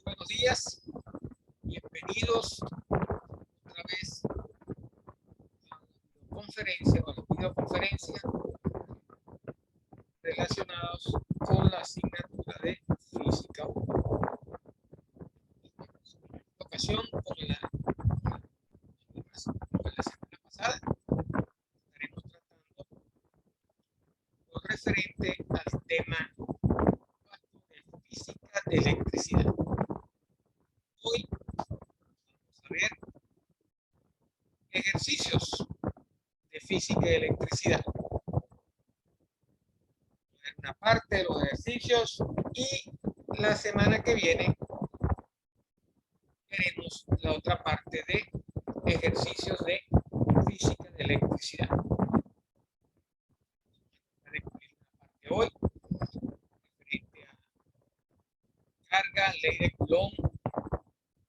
buenos días, bienvenidos otra vez a la conferencia o a la videoconferencia relacionados con la asignatura de Física 1. En esta ocasión, como en la semana pasada, estaremos tratando lo referente al tema de física de electricidad. Hoy vamos a ver ejercicios de física de electricidad. Una parte de los ejercicios y la semana que viene veremos la otra parte de ejercicios de física de electricidad. De hoy, referente a carga, ley de Coulomb,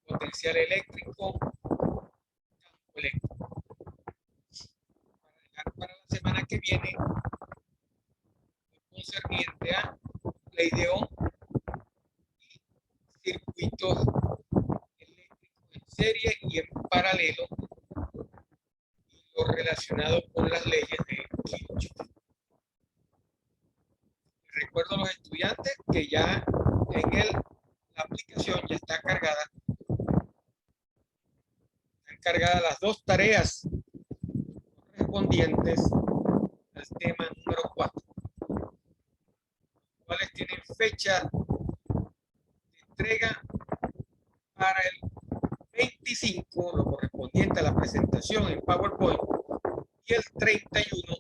potencial eléctrico, campo eléctrico. Para dejar para la semana que viene concerniente a ley de Ohm y circuitos eléctricos en serie y en paralelo, y lo relacionado con las leyes de Kirchhoff. Recuerdo a los estudiantes que ya en la aplicación ya está cargada. Están cargadas las dos tareas correspondientes al tema número 4, cuales tienen fecha de entrega para el 25, lo correspondiente a la presentación en PowerPoint, y el 31,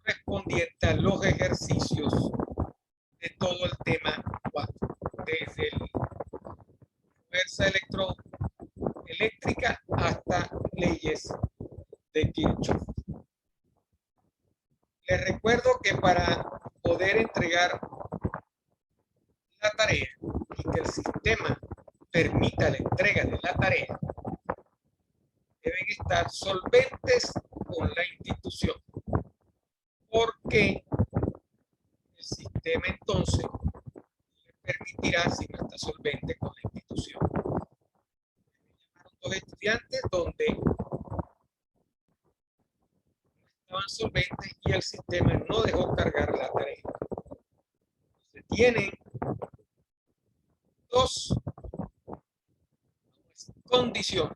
correspondiente a los ejercicios de todo el tema 4, desde fuerza electroeléctrica hasta leyes de Kirchhoff. Les recuerdo que para poder entregar la tarea y que el sistema permita la entrega de la tarea, deben estar solventes con la institución, porque el sistema entonces le permitirá, si no está solvente con la institución. Llamaron dos estudiantes donde estaban solventes y el sistema no dejó cargar la tarea. Se tienen dos condiciones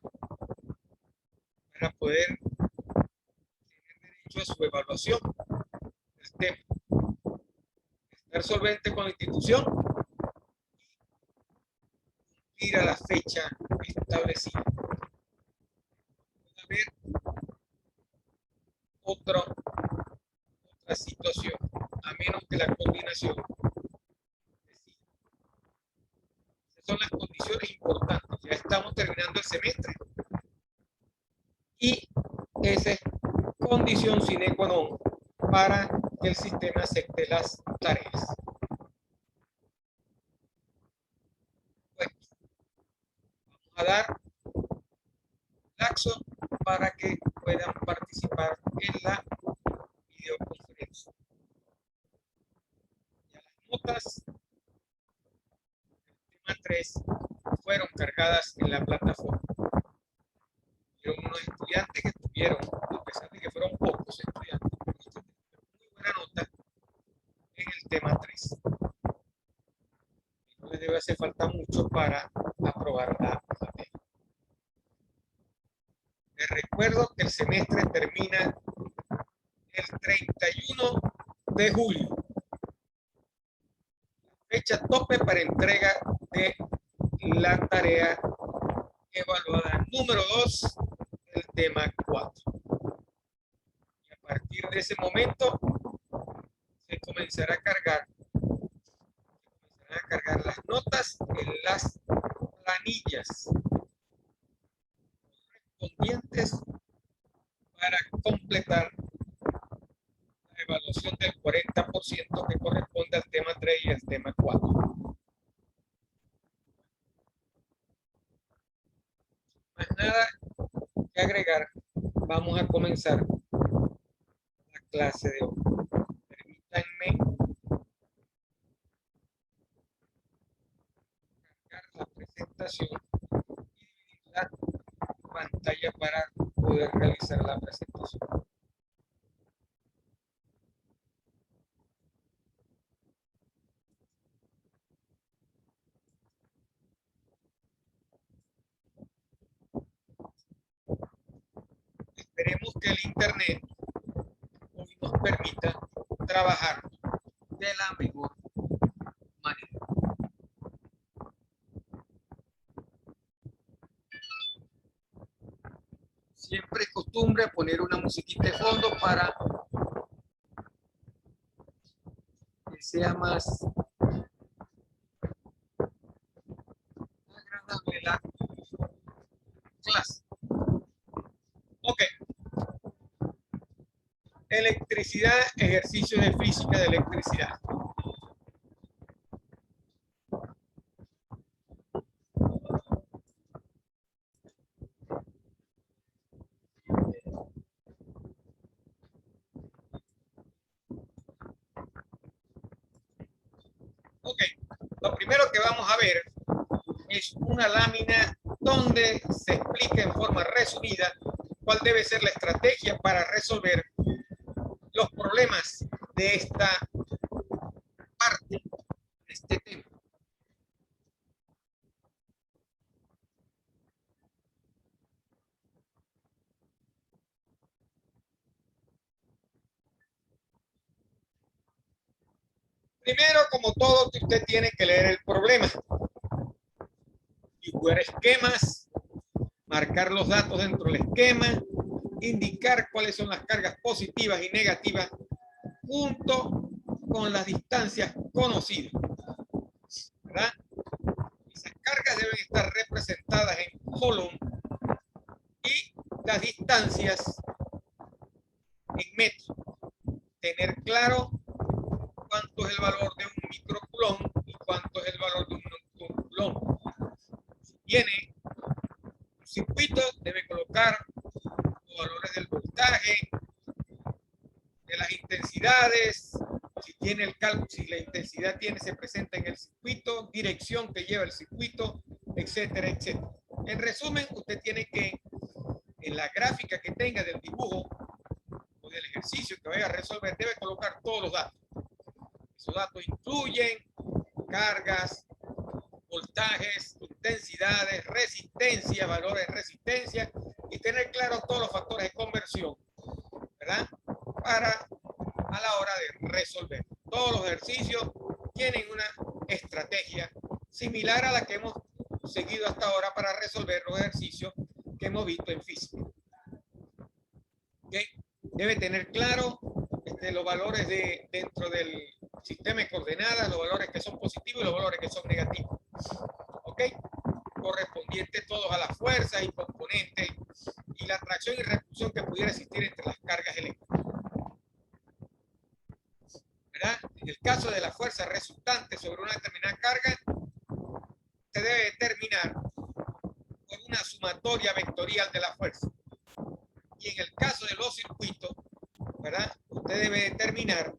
para poder tener derecho a su evaluación del tema: estar solvente con la institución y cumplir a la fecha establecida. Puede haber otra situación, a menos que la coordinación decida. Esas son las condiciones importantes. Ya estamos terminando el semestre y esa es condición sine qua non para que el sistema acepte las tareas. Bueno, vamos a dar laxo para que puedan participar en la videoconferencia. Ya las notas del tema 3 fueron cargadas en la plataforma. Fueron unos estudiantes que tuvieron, a pesar de que fueron pocos estudiantes, muy buena nota en el tema 3. No les debe hacer falta mucho para aprobar la materia. Les recuerdo que el semestre termina el 31 de julio. Fecha tope para entrega de la tarea evaluada número 2 del tema 4. Y a partir de ese momento se comenzará a cargar las notas en las planillas correspondientes para completar la evaluación del 40% que corresponde al tema 3 y al tema 4. Más nada que agregar, vamos a comenzar la clase de hoy. Permítanme presentación y dividir la pantalla para poder realizar la presentación. Esperemos que el internet hoy nos permita trabajar de la mejor manera. Siempre es costumbre poner una musiquita de fondo para que sea más agradable la clase. Ok. Electricidad, ejercicio de física de electricidad. Ok, lo primero que vamos a ver es una lámina donde se explica en forma resumida cuál debe ser la estrategia para resolver los problemas de esta parte, de este tema. Primero, como todo, usted tiene que leer el problema, dibujar esquemas, marcar los datos dentro del esquema, indicar cuáles son las cargas positivas y negativas junto con las distancias conocidas, ¿verdad? Esas cargas deben estar representadas en Coulomb y las distancias en metros. Tener claro cuánto es el valor de un microcoulomb y cuánto es el valor de un nanocoulomb. Si tiene un circuito, debe colocar los valores del voltaje, de las intensidades, si tiene el cálculo, si la intensidad se presenta en el circuito, dirección que lleva el circuito, etcétera, etcétera. En resumen, usted tiene que, en la gráfica que tenga del dibujo o del ejercicio que vaya a resolver, debe colocar todos los datos. Esos datos incluyen cargas, voltajes, intensidades, resistencia, valores de resistencia y tener claro todos los factores de conversión, ¿verdad? Para a la hora de resolver. Todos los ejercicios tienen una estrategia similar a la que hemos seguido hasta ahora para resolver los ejercicios que hemos visto en física. ¿Okay? Debe tener claro los valores dentro del sistema de coordenadas, los valores que son positivos y los valores que son negativos. ¿Ok? Correspondientes todos a las fuerzas y componentes y la atracción y repulsión que pudiera existir entre las cargas eléctricas. ¿Verdad? En el caso de la fuerza resultante sobre una determinada carga, se debe determinar por una sumatoria vectorial de la fuerza. Y en el caso de los circuitos, ¿verdad? Usted debe determinar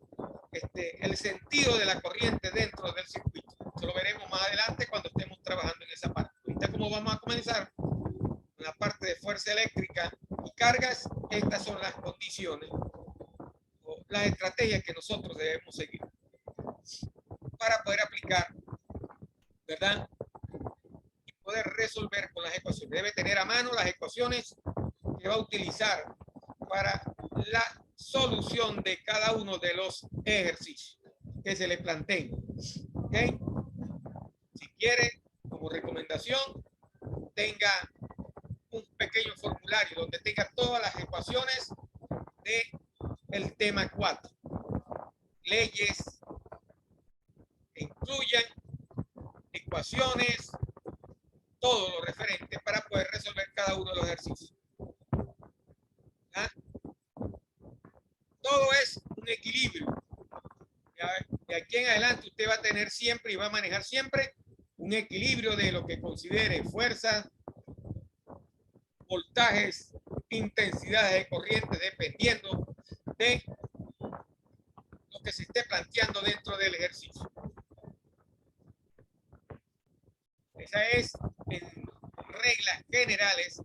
el sentido de la corriente dentro del circuito. Eso lo veremos más adelante cuando estemos trabajando en esa parte. Ahorita, como vamos a comenzar con la parte de fuerza eléctrica y cargas, estas son las condiciones o las estrategias que nosotros debemos seguir para poder aplicar, ¿verdad? Y poder resolver con las ecuaciones. Debe tener a mano las ecuaciones que va a utilizar para la solución de cada uno de los ejercicios que se le planteen. ¿Ok? Si quiere, como recomendación, tenga un pequeño formulario donde tenga todas las ecuaciones del tema 4. Leyes que incluyan ecuaciones, todo lo referente para poder resolver cada uno de los ejercicios. ¿Ah? Todo es un equilibrio. De aquí en adelante usted va a tener siempre y va a manejar siempre un equilibrio de lo que considere fuerzas, voltajes, intensidades de corriente, dependiendo de lo que se esté planteando dentro del ejercicio. Esa es en reglas generales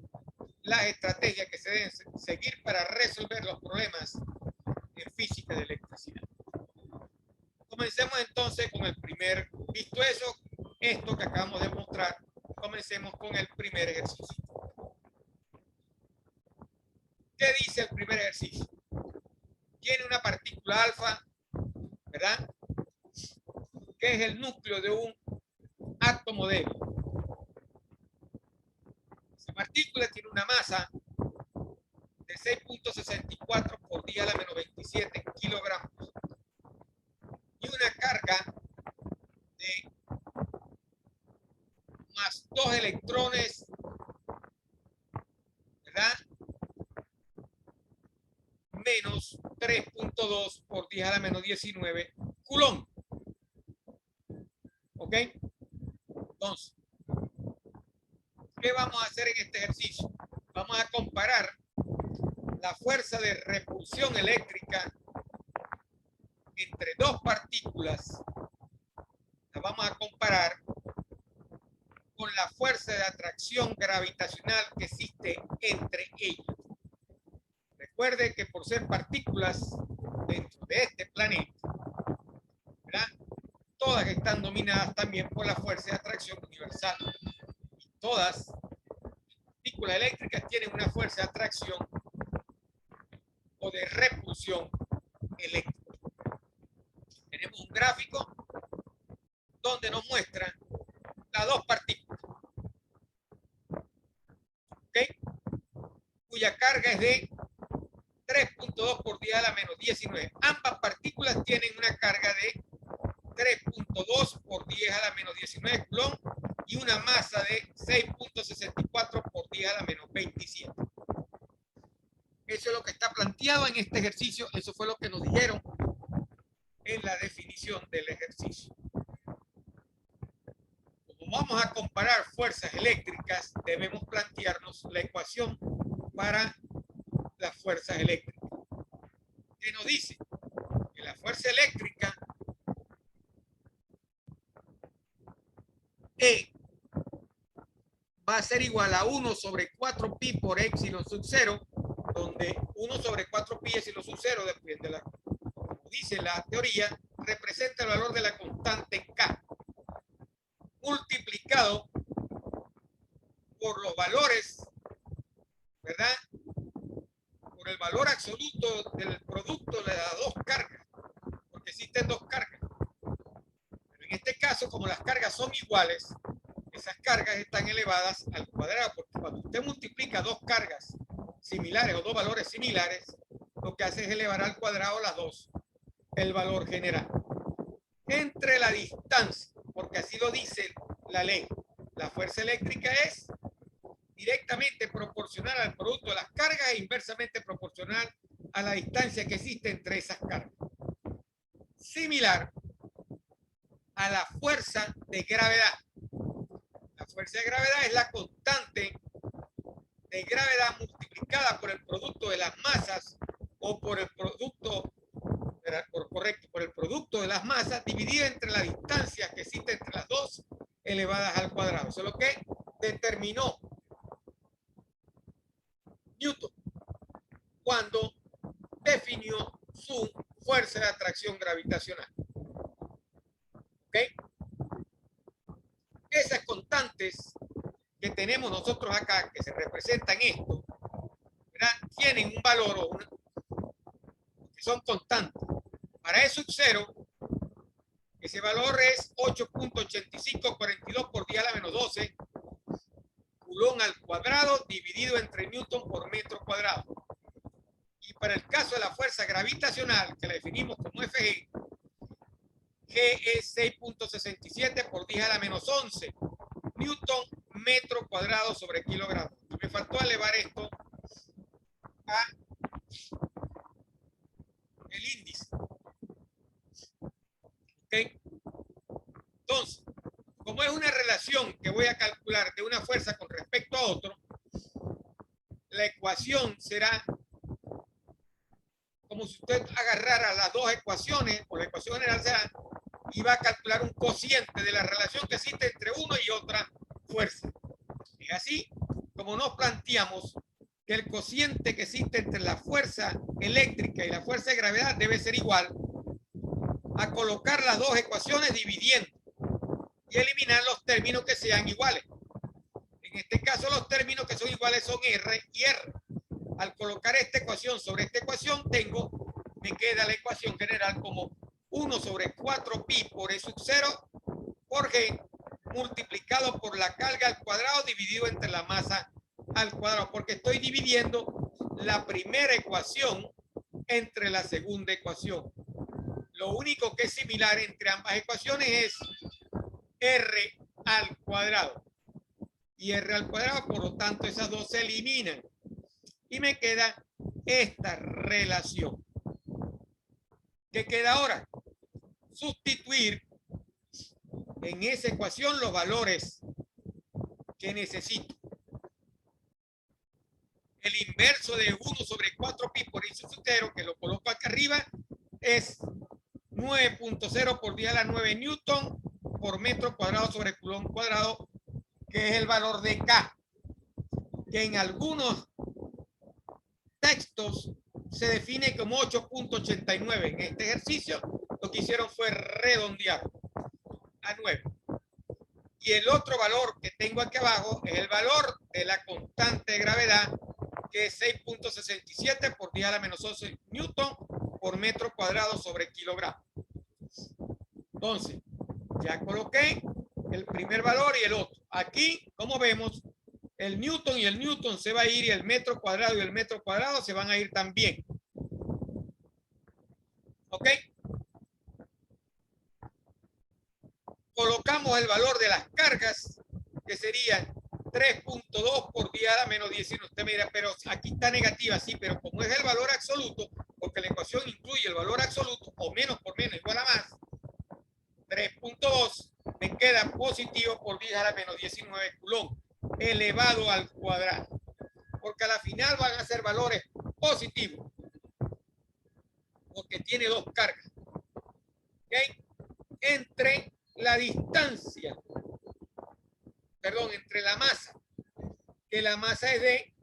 las estrategias que se deben seguir para resolver los problemas en física de electricidad. Comencemos entonces con el primer, visto eso, esto que acabamos de mostrar, comencemos con el primer ejercicio. ¿Qué dice el primer ejercicio? Tiene una partícula alfa, ¿verdad? Que es el núcleo de un átomo débil. Esa partícula tiene una masa de 6.64 por 10 a la menos 27 kilogramos y una carga de más 2 electrones, ¿verdad? Menos 3.2 por 10 a la menos 19 coulomb. ¿Ok? Entonces, ¿qué vamos a hacer en este ejercicio? Vamos a comparar la fuerza de repulsión eléctrica entre dos partículas. La vamos a comparar con la fuerza de atracción gravitacional que existe entre ellas. Recuerde que por ser partículas dentro de este planeta, ¿verdad? Todas están dominadas también por la fuerza de atracción universal. Y todas las partículas eléctricas tienen una fuerza de atracción o de repulsión eléctrica. Tenemos un gráfico donde nos muestra las dos partículas, ¿okay? Cuya carga es de 3.2 por 10 a la menos 19. Ambas partículas tienen una carga de 3.2 por 10 a la menos 19 coulomb y una masa de 6.64 por 10 a la menos 27. Eso es lo que está planteado en este ejercicio. Eso fue lo que nos dijeron en la definición del ejercicio. Como vamos a comparar fuerzas eléctricas, debemos plantearnos la ecuación para las fuerzas eléctricas. ¿Qué nos dice? Que la fuerza eléctrica E va a ser igual a 1 sobre 4pi por epsilon sub 0, donde 1 sobre 4pi epsilon sub 0, depende de la, como dice la teoría, representa el valor de la constante K, multiplicado por los valores, ¿verdad? Por el valor absoluto del producto de las dos cargas, porque existen dos cargas. Pero en este caso, como las cargas son iguales, esas cargas están elevadas al cuadrado, porque cuando usted multiplica dos cargas similares o dos valores similares, lo que hace es elevar al cuadrado las dos, el valor general. Entre la distancia, porque así lo dice la ley, la fuerza eléctrica es directamente proporcional al producto de las cargas e inversamente proporcional a la distancia que existe entre esas cargas. Similar a la fuerza de gravedad. La fuerza de gravedad es la constante de gravedad multiplicada por el producto de las masas o por el producto, por el producto de las masas dividida entre la distancia que existe entre las dos elevadas al cuadrado. Eso es lo que determinó Newton cuando definió su fuerza de atracción gravitacional. ¿Ok? Esas constantes que tenemos nosotros acá, que se representan esto, ¿verdad? Tienen un valor o una, que son constantes. Para E sub 0, ese valor es 8.8542 por 10 a la menos 12 coulomb al cuadrado dividido entre newton por metro cuadrado. Y para el caso de la fuerza gravitacional, que la definimos como Fg, G es 6.67 por 10 a la menos 11 newton metro cuadrado sobre kilogramo. Y me faltó elevar esto a el índice. ¿Okay? Entonces, como es una relación que voy a calcular de una fuerza con respecto a otro, la ecuación será como si usted agarrara las dos ecuaciones, o la ecuación general será, y va a calcular un cociente de la relación que existe entre una y otra fuerza. Es así como nos planteamos que el cociente que existe entre la fuerza eléctrica y la fuerza de gravedad debe ser igual a colocar las dos ecuaciones dividiendo y eliminar los términos que sean iguales. En este caso, los términos que son iguales son R y R. Al colocar esta ecuación sobre esta ecuación, me queda la ecuación general como 1 sobre 4pi por E sub 0 por G multiplicado por la carga al cuadrado dividido entre la masa al cuadrado, porque estoy dividiendo la primera ecuación entre la segunda ecuación. Lo único que es similar entre ambas ecuaciones es R al cuadrado y R al cuadrado, por lo tanto esas dos se eliminan y me queda esta relación. ¿Qué queda ahora? Sustituir en esa ecuación los valores que necesito. El inverso de 1 sobre 4pi por I sub 0, que lo coloco acá arriba, es 9.0 por 10 a la 9 newton por metro cuadrado sobre coulomb cuadrado, que es el valor de K, que en algunos textos se define como 8.89. En este ejercicio lo que hicieron fue redondear a 9. Y el otro valor que tengo aquí abajo es el valor de la constante de gravedad, que es 6.67 por 10 a la menos 11 newton por metro cuadrado sobre kilogramo. Entonces, ya coloqué el primer valor y el otro. Aquí, como vemos, el newton y el newton se va a ir y el metro cuadrado y el metro cuadrado se van a ir también. ¿Ok? Colocamos el valor de las cargas, que sería 3.2 por 10 a la menos 19. Usted me dirá, pero aquí está negativa, sí, pero como es el valor absoluto, porque la ecuación incluye el valor absoluto, o menos por menos igual a más, 3.2 me queda positivo por 10 a la menos 19 coulomb elevado al cuadrado, porque a la final van a ser valores positivos, porque tiene dos cargas. ¿Okay? Entre la distancia, entre la masa, que la masa es de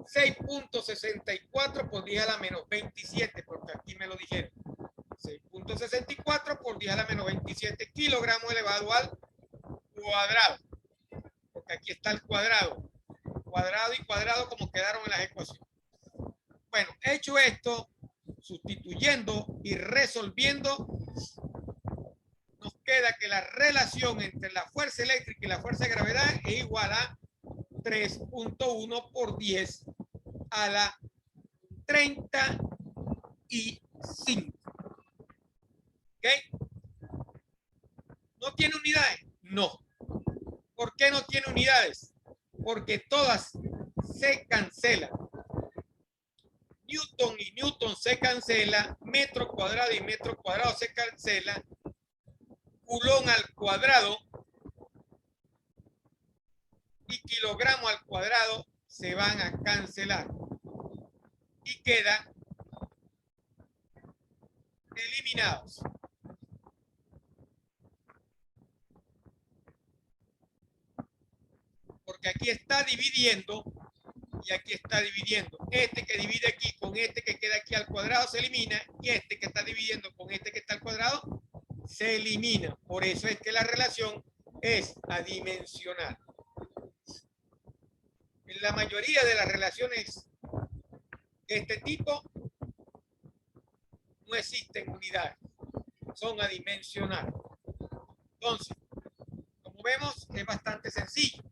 6.64 por 10 a la menos 27, porque aquí me lo dijeron. 6.64 por 10 a la menos 27 kilogramos elevado al cuadrado, porque aquí está el cuadrado y cuadrado como quedaron en las ecuaciones. Bueno, hecho esto, sustituyendo y resolviendo, nos queda que la relación entre la fuerza eléctrica y la fuerza de gravedad es igual a 3.1 por 10 a la 35. ¿Ok? ¿No tiene unidades? No. ¿Por qué no tiene unidades? Porque todas se cancelan. Newton y Newton se cancela, metro cuadrado y metro cuadrado se cancela, coulomb al cuadrado y kilogramo al cuadrado se van a cancelar y quedan eliminados. Porque aquí está dividiendo y aquí está dividiendo. Este que divide aquí con este que queda aquí al cuadrado se elimina y este que está dividiendo con este que está al cuadrado se elimina. Por eso es que la relación es adimensional. En la mayoría de las relaciones de este tipo no existen unidades, son adimensionales. Entonces, como vemos, es bastante sencillo.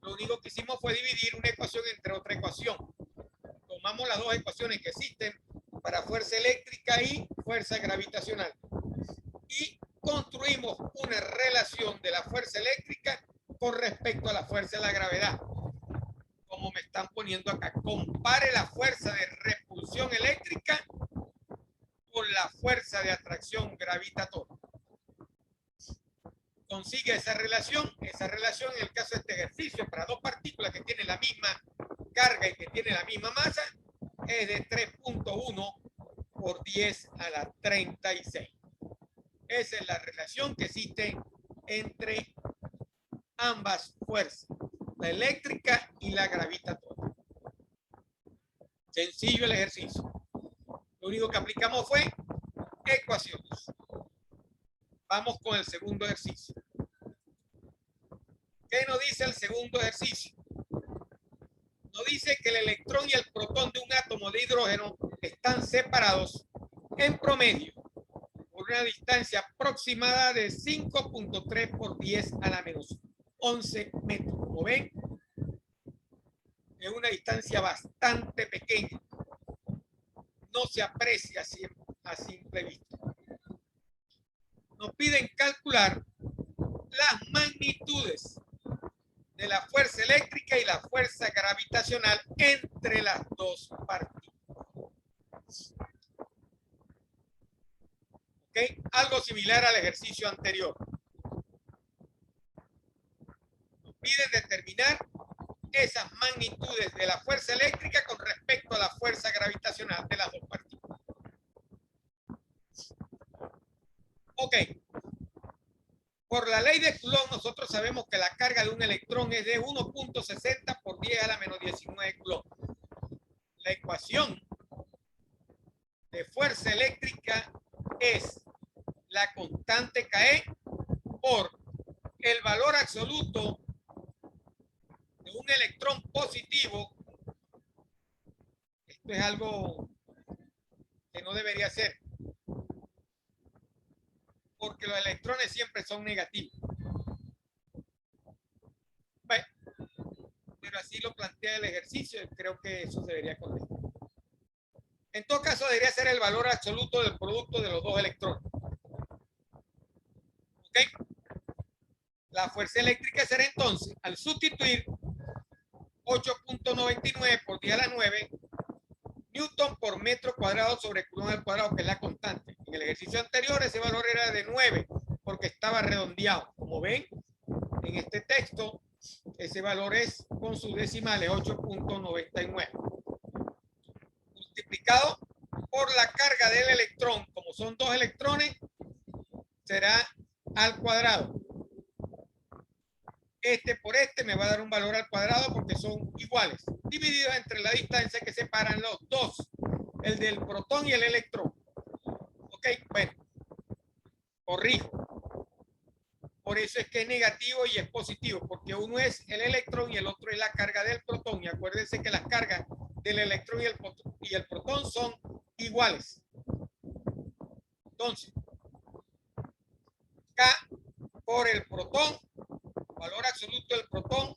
Lo único que hicimos fue dividir una ecuación entre otra ecuación. Tomamos las dos ecuaciones que existen para fuerza eléctrica y fuerza gravitacional y construimos una relación de la fuerza eléctrica con respecto a la fuerza de la gravedad. Como me están poniendo acá, compare la fuerza de repulsión eléctrica con la fuerza de atracción gravitatoria. Consigue esa relación en el caso de este ejercicio para dos partículas que tienen la misma carga y que tienen la misma masa es de 3.1 por 10 a la 36. Esa es la relación que existe entre ambas fuerzas. la eléctrica y la gravitatoria. Sencillo el ejercicio. Lo único que aplicamos fue ecuaciones. Vamos con el segundo ejercicio. ¿Qué nos dice el segundo ejercicio? Nos dice que el electrón y el protón de un átomo de hidrógeno están separados en promedio por una distancia aproximada de 5.3 por 10 a la menos 11 metros. Como ven, es una distancia bastante pequeña. No se aprecia a simple vista. Nos piden calcular las magnitudes de la fuerza eléctrica y la fuerza gravitacional entre las dos partículas. ¿Okay? Algo similar al ejercicio anterior. Nos piden determinar esas magnitudes de la fuerza eléctrica con respecto a la fuerza gravitacional de las dos partículas. Ok. Por la ley de Coulomb, nosotros sabemos que la carga de un electrón es de 1.60 por 10 a la menos 19 Coulomb. La ecuación de fuerza eléctrica es la constante KE por el valor absoluto de un electrón positivo. Esto es algo que no debería ser, porque los electrones siempre son negativos. Bueno, pero así lo plantea el ejercicio y creo que eso debería corregir. En todo caso, debería ser el valor absoluto del producto de los dos electrones. ¿Ok? La fuerza eléctrica será entonces, al sustituir 8.99 por 10 a la 9 Newton por metro cuadrado sobre Coulomb al cuadrado, que es la constante. En el ejercicio anterior ese valor era de 9 porque estaba redondeado. Como ven, en este texto ese valor es con sus decimales 8.99. Multiplicado por la carga del electrón, como son dos electrones, será al cuadrado. Este por este me va a dar un valor al cuadrado porque son iguales, divididos entre la distancia que separan los dos, el del protón y el electrón. Ok, bueno, corrijo. Por eso es que es negativo y es positivo, porque uno es el electrón y el otro es la carga del protón. Y acuérdense que las cargas del electrón y el protón son iguales. Entonces, K por el protón, valor absoluto del protón,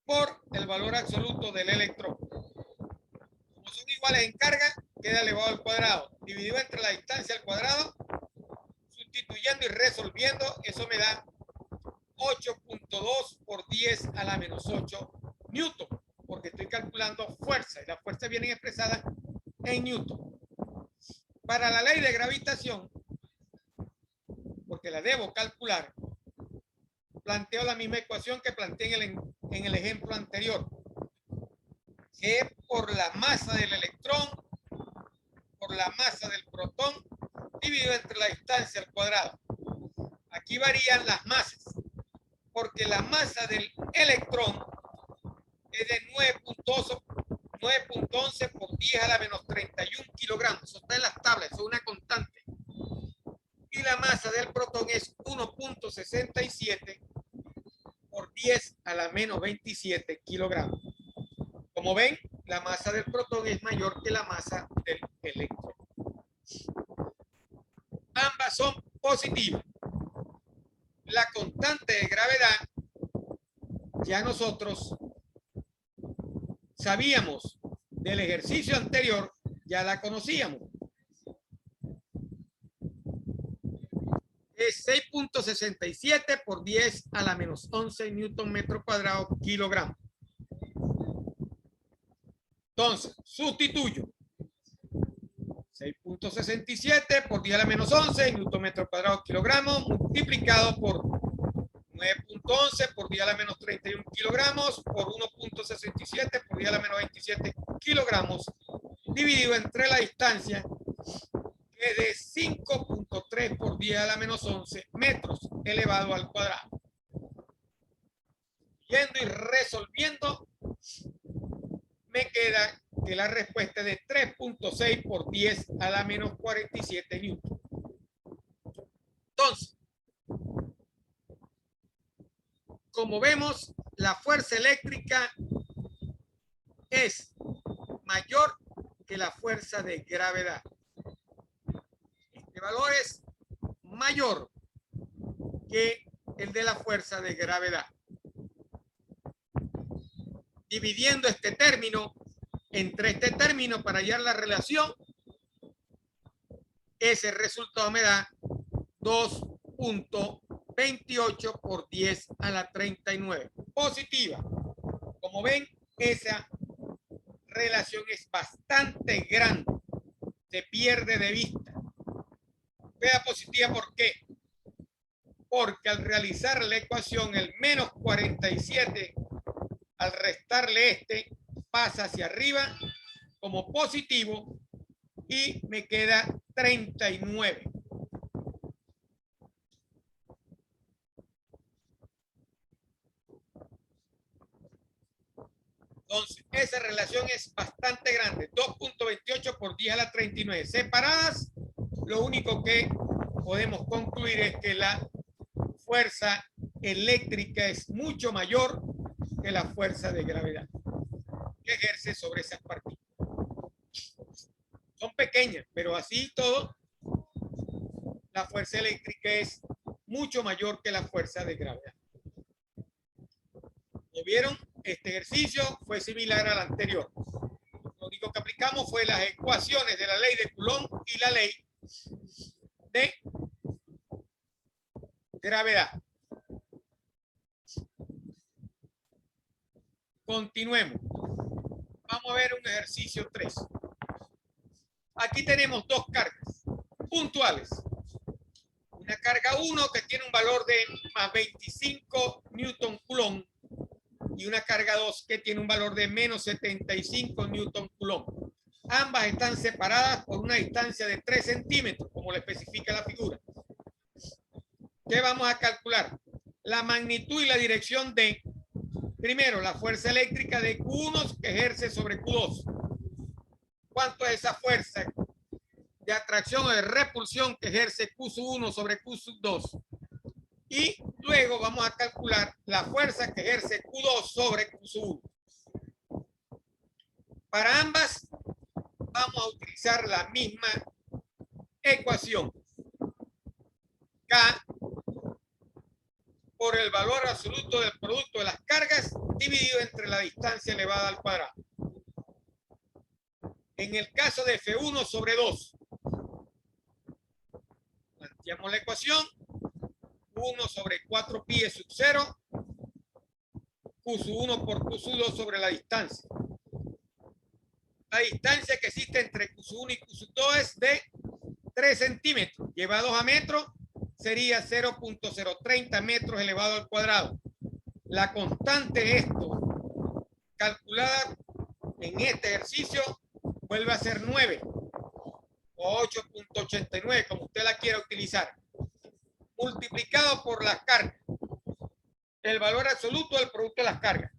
por el valor absoluto del electrón. Como son iguales en carga, queda elevado al cuadrado. Dividido entre la distancia al cuadrado, sustituyendo y resolviendo, eso me da 8.2 por 10 a la menos 8 Newton, porque estoy calculando fuerza y las fuerzas vienen expresadas en Newton. Para la ley de gravitación, porque la debo calcular, planteo la misma ecuación que planteé en el ejemplo anterior, que es por la masa del electrón por la masa del protón dividido entre la distancia al cuadrado. Aquí varían las masas, porque la masa del electrón es de 9.11 por 10 a la menos 31 kilogramos. Eso está en las tablas, eso es una constante. Y la masa del protón es 1.67 por 10 a la menos 27 kilogramos. Como ven, la masa del protón es mayor que la masa del electrón. Ambas son positivas. La constante de gravedad, ya nosotros sabíamos del ejercicio anterior, ya la conocíamos. Es 6.67 por 10 a la menos 11 newton metro cuadrado kilogramo. Entonces, sustituyo 6.67 por 10 a la menos 11 newton metro cuadrado kilogramo multiplicado por 9.11 por 10 a la menos 31 kilogramos por 1.67 por 10 a la menos 27 kilogramos dividido entre la distancia que es de 5.3 por 10 a la menos 11 metros elevado al cuadrado. Yendo y resolviendo, me queda que la respuesta es de 3.6 por 10 a la menos 47 newton. Entonces, como vemos, la fuerza eléctrica es mayor que la fuerza de gravedad. Este valor es mayor que el de la fuerza de gravedad. Dividiendo este término entre este término para hallar la relación, ese resultado me da 2.28 por 10 a la 39. Positiva. Como ven, esa relación es bastante grande. Se pierde de vista. Vea positiva, ¿por qué? Porque al realizar la ecuación, el menos 47, al restarle este, pasa hacia arriba como positivo y me queda 39. Entonces, esa relación es bastante grande. 2.28 por 10 a la 39. Separadas, lo único que podemos concluir es que la fuerza eléctrica es mucho mayor que la fuerza de gravedad que ejerce sobre esas partículas. Son pequeñas, pero así todo, la fuerza eléctrica es mucho mayor que la fuerza de gravedad. ¿Lo vieron? Este ejercicio fue similar al anterior. Lo único que aplicamos fue las ecuaciones de la ley de Coulomb y la ley de gravedad. Continuemos. Vamos a ver un ejercicio 3. Aquí tenemos dos cargas puntuales. Una carga 1 que tiene un valor de más 25 newton coulomb y una carga 2 que tiene un valor de menos 75 newton coulomb. Ambas están separadas por una distancia de 3 centímetros, como le especifica la figura. ¿Qué vamos a calcular? La magnitud y la dirección de, primero, la fuerza eléctrica de Q1 que ejerce sobre Q2. ¿Cuánto es esa fuerza de atracción o de repulsión que ejerce Q1 sobre Q2? Y luego vamos a calcular la fuerza que ejerce Q2 sobre Q1. Para ambas vamos a utilizar la misma ecuación. K por el valor absoluto del producto de las cargas dividido entre la distancia elevada al cuadrado. En el caso de F1 sobre 2, planteamos la ecuación. 1 sobre 4 pi sub 0, Q1 por Q2 sobre la distancia. La distancia que existe entre Q1 y Q2 es de 3 centímetros. Llevados a metros, sería 0.030 metros elevado al cuadrado. La constante de esto, calculada en este ejercicio, vuelve a ser 9 o 8.89, como usted la quiera utilizar, multiplicado por las cargas, el valor absoluto del producto de las cargas,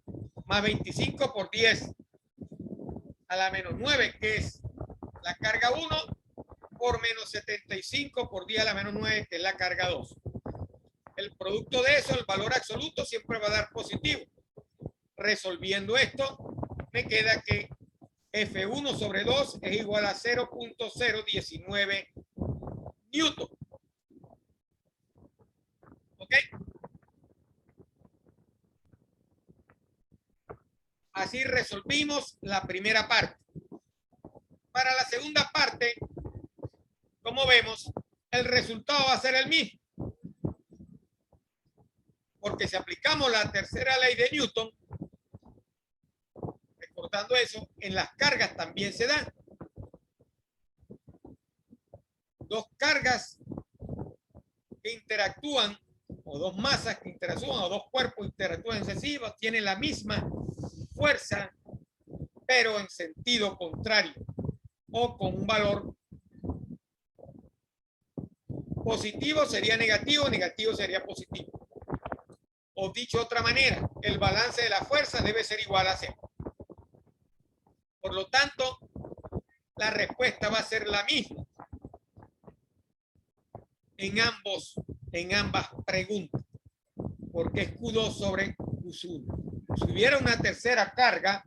más 25 por 10 a la menos 9, que es la carga 1, por menos 75 por 10 a la menos 9, que es la carga 2. El producto de eso, el valor absoluto, siempre va a dar positivo. Resolviendo esto, me queda que F1 sobre 2 es igual a 0.019 newton. ¿Ok? Así resolvimos la primera parte. Para la segunda parte, como vemos, el resultado va a ser el mismo. Porque si aplicamos la tercera ley de Newton, recordando eso, en las cargas también se dan. Dos cargas que interactúan, o dos masas que interactúan, o dos cuerpos interactúan sucesivos, tienen la misma fuerza, pero en sentido contrario, o con un valor positivo sería negativo, negativo sería positivo. O dicho de otra manera, el balance de la fuerza debe ser igual a 0. Por lo tanto, la respuesta va a ser la misma en ambas preguntas, porque es Q2 sobre Q1. Si hubiera una tercera carga,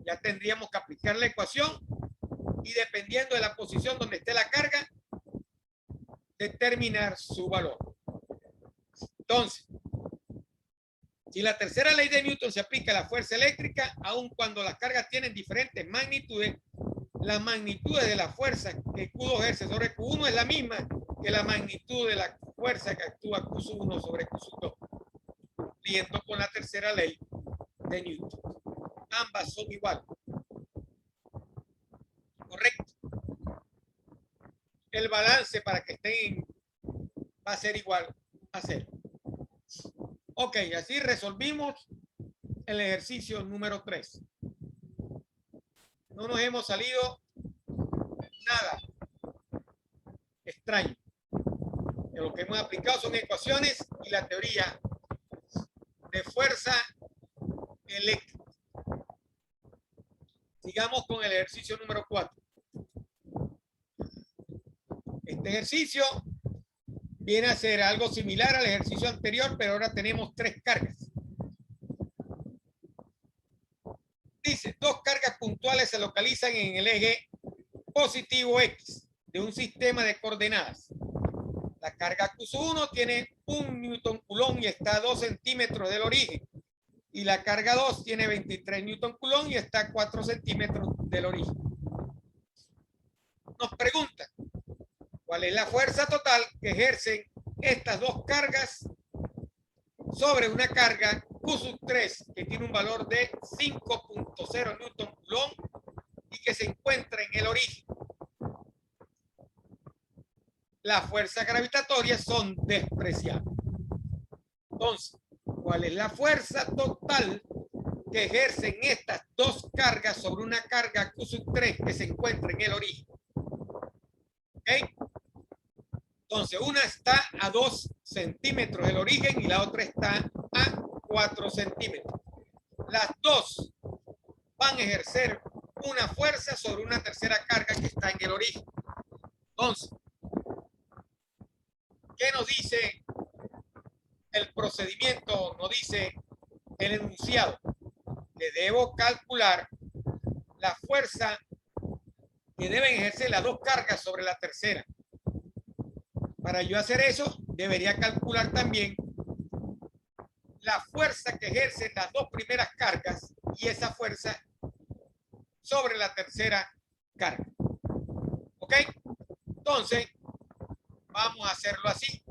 ya tendríamos que aplicar la ecuación y dependiendo de la posición donde esté la carga, determinar su valor. Entonces, si la tercera ley de Newton se aplica a la fuerza eléctrica, aun cuando las cargas tienen diferentes magnitudes, la magnitud de la fuerza que Q2 ejerce sobre Q1 es la misma que la magnitud de la fuerza que actúa Q1 sobre Q2, cumpliendo con la tercera ley de Newton. Ambas son iguales. Correcto. El balance para que estén va a ser igual a 0. Ok, así resolvimos el ejercicio número 3. No nos hemos salido nada extraño. Lo que hemos aplicado son ecuaciones y la teoría de fuerza eléctrica. Sigamos con el ejercicio número 4. Este ejercicio viene a ser algo similar al ejercicio anterior, pero ahora tenemos 3 cargas. Dice, 2 cargas puntuales se localizan en el eje positivo X de un sistema de coordenadas. La carga Q1 tiene 1 Newton Coulomb y está a 2 centímetros del origen. Y la carga 2 tiene 23 Newton Coulomb y está a 4 centímetros del origen. Nos pregunta, ¿cuál es la fuerza total que ejercen estas 2 cargas sobre una carga Q3 que tiene un valor de 5.0 Newton Coulomb y que se encuentra en el origen? Las fuerzas gravitatorias son despreciables. Entonces, ¿cuál es la fuerza total que ejercen estas 2 cargas sobre una carga Q3 que se encuentra en el origen? ¿Ok? Entonces, una está a 2 centímetros del origen y la otra está a 4 centímetros. Las 2 van a ejercer una fuerza sobre una tercera carga que está en el origen. Entonces, ¿qué nos dice el procedimiento? Nos dice el enunciado. Le debo calcular la fuerza que deben ejercer las 2 cargas sobre la tercera. Para yo hacer eso, debería calcular también la fuerza que ejercen las 2 primeras cargas y esa fuerza sobre la tercera carga. ¿Ok? Entonces, vamos a hacerlo así.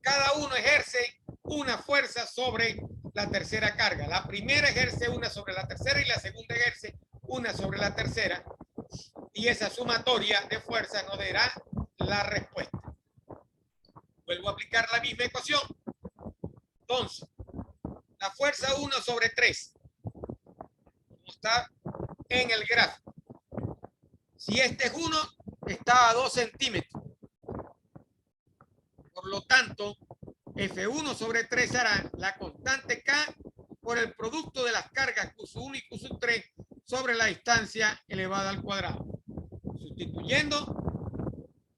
Cada uno ejerce una fuerza sobre la tercera carga. La primera ejerce una sobre la tercera y la segunda ejerce una sobre la tercera. Y esa sumatoria de fuerza nos dará la respuesta. Vuelvo a aplicar la misma ecuación. Entonces, la fuerza 1 sobre 3, como está en el gráfico. Si este es 1, está a 2 centímetros. Por lo tanto, F1 sobre 3 hará la constante K por el producto de las cargas Q1 y Q3 sobre la distancia elevada al cuadrado. Sustituyendo,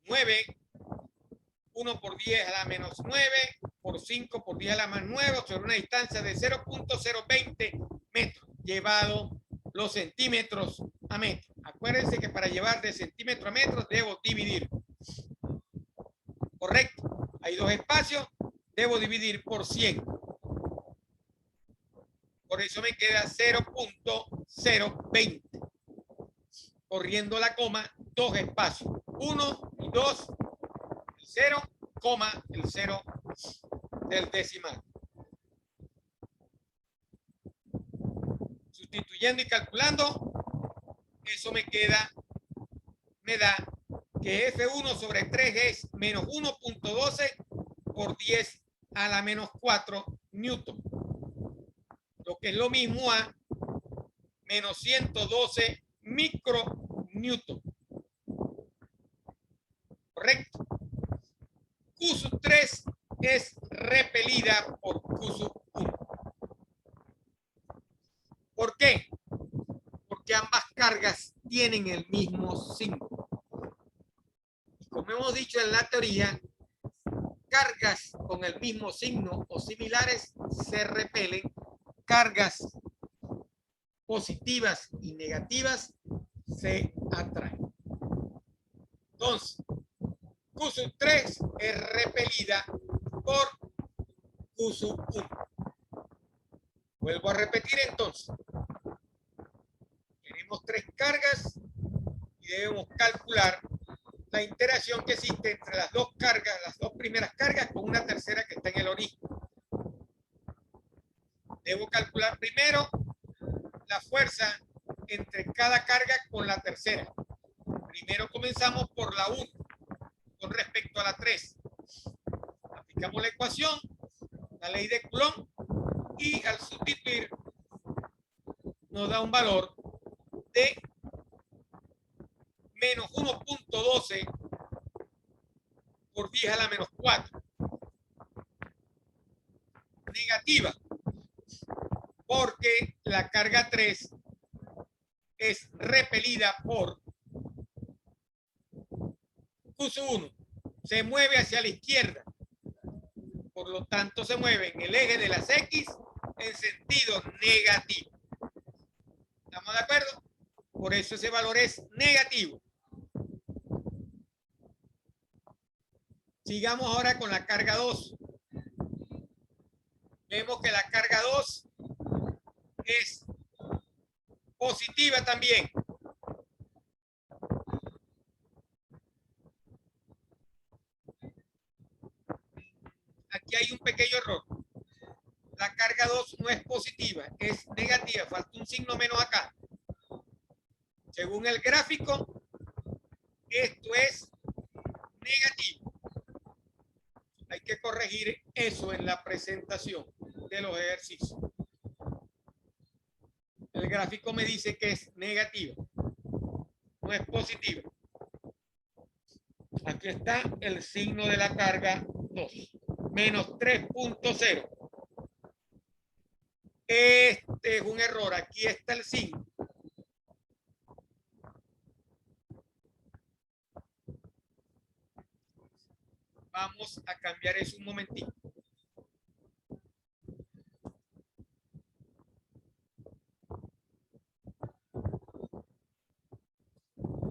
9, 1 por 10 a la menos 9, por 5 por 10 a la más 9, sobre una distancia de 0.020 metros, llevado los centímetros a metros. Acuérdense que para llevar de centímetro a metro debo dividir. Correcto. Hay 2 espacios, debo dividir por 100. Por eso me queda 0.020. Corriendo la coma, 2 espacios. 1 y 2, el 0, el 0 del decimal. Sustituyendo y calculando, eso me da que F1 sobre 3 es menos 1.12 por 10 a la menos 4 Newton. Lo que es lo mismo a menos 112 micronewton. ¿Correcto? Q3 es repelida por Q sub 1. ¿Por qué? Porque ambas cargas tienen el mismo signo. Como hemos dicho en la teoría, cargas con el mismo signo o similares se repelen, cargas positivas y negativas se atraen. Entonces, Q sub 3 es repelida por Q sub 1. Vuelvo a repetir entonces. Tenemos tres cargas y debemos calcular la interacción que existe entre las dos cargas, las dos primeras cargas, con una tercera que está en el origen. Debo calcular primero la fuerza entre cada carga con la tercera. Primero comenzamos por la 1 con respecto a la 3. Aplicamos la ecuación, la ley de Coulomb, y al sustituir nos da un valor de menos 1.12 por 10 a la menos 4. Negativa, porque la carga 3 es repelida por Q sub 1. Se mueve hacia la izquierda. Por lo tanto, se mueve en el eje de las X en sentido negativo. ¿Estamos de acuerdo? Por eso ese valor es negativo. Sigamos ahora con la carga 2. Vemos que la carga 2 es positiva también. Aquí hay un pequeño error. La carga 2 no es positiva, es negativa. Falta un signo menos acá. Según el gráfico, esto es negativo. Hay que corregir eso en la presentación de los ejercicios. El gráfico me dice que es negativo, no es positivo. Aquí está el signo de la carga 2, menos 3.0. Este es un error, aquí está el signo. Vamos a cambiar eso un momentito.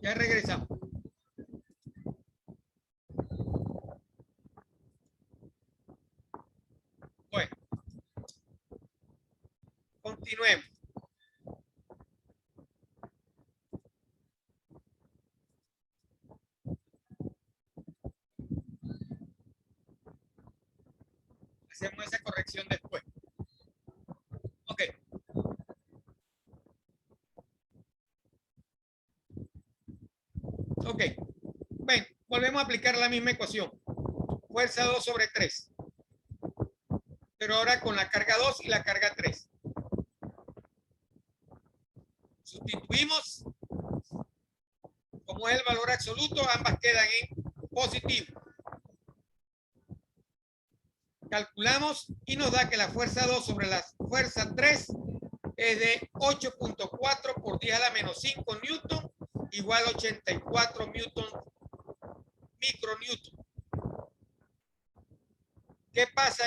Ya regresamos. Bueno, continuemos. Hacemos esa corrección después. Ok. Ok. Bueno, volvemos a aplicar la misma ecuación. Fuerza 2 sobre 3. Pero ahora con la carga 2 y la carga 3. Sustituimos. Como es el valor absoluto, ambas quedan en positivo. Calculamos y nos da que la fuerza 2 sobre la fuerza 3 es de 8.4 por 10 a la menos 5 newton, igual a 84 micronewton. ¿Qué pasa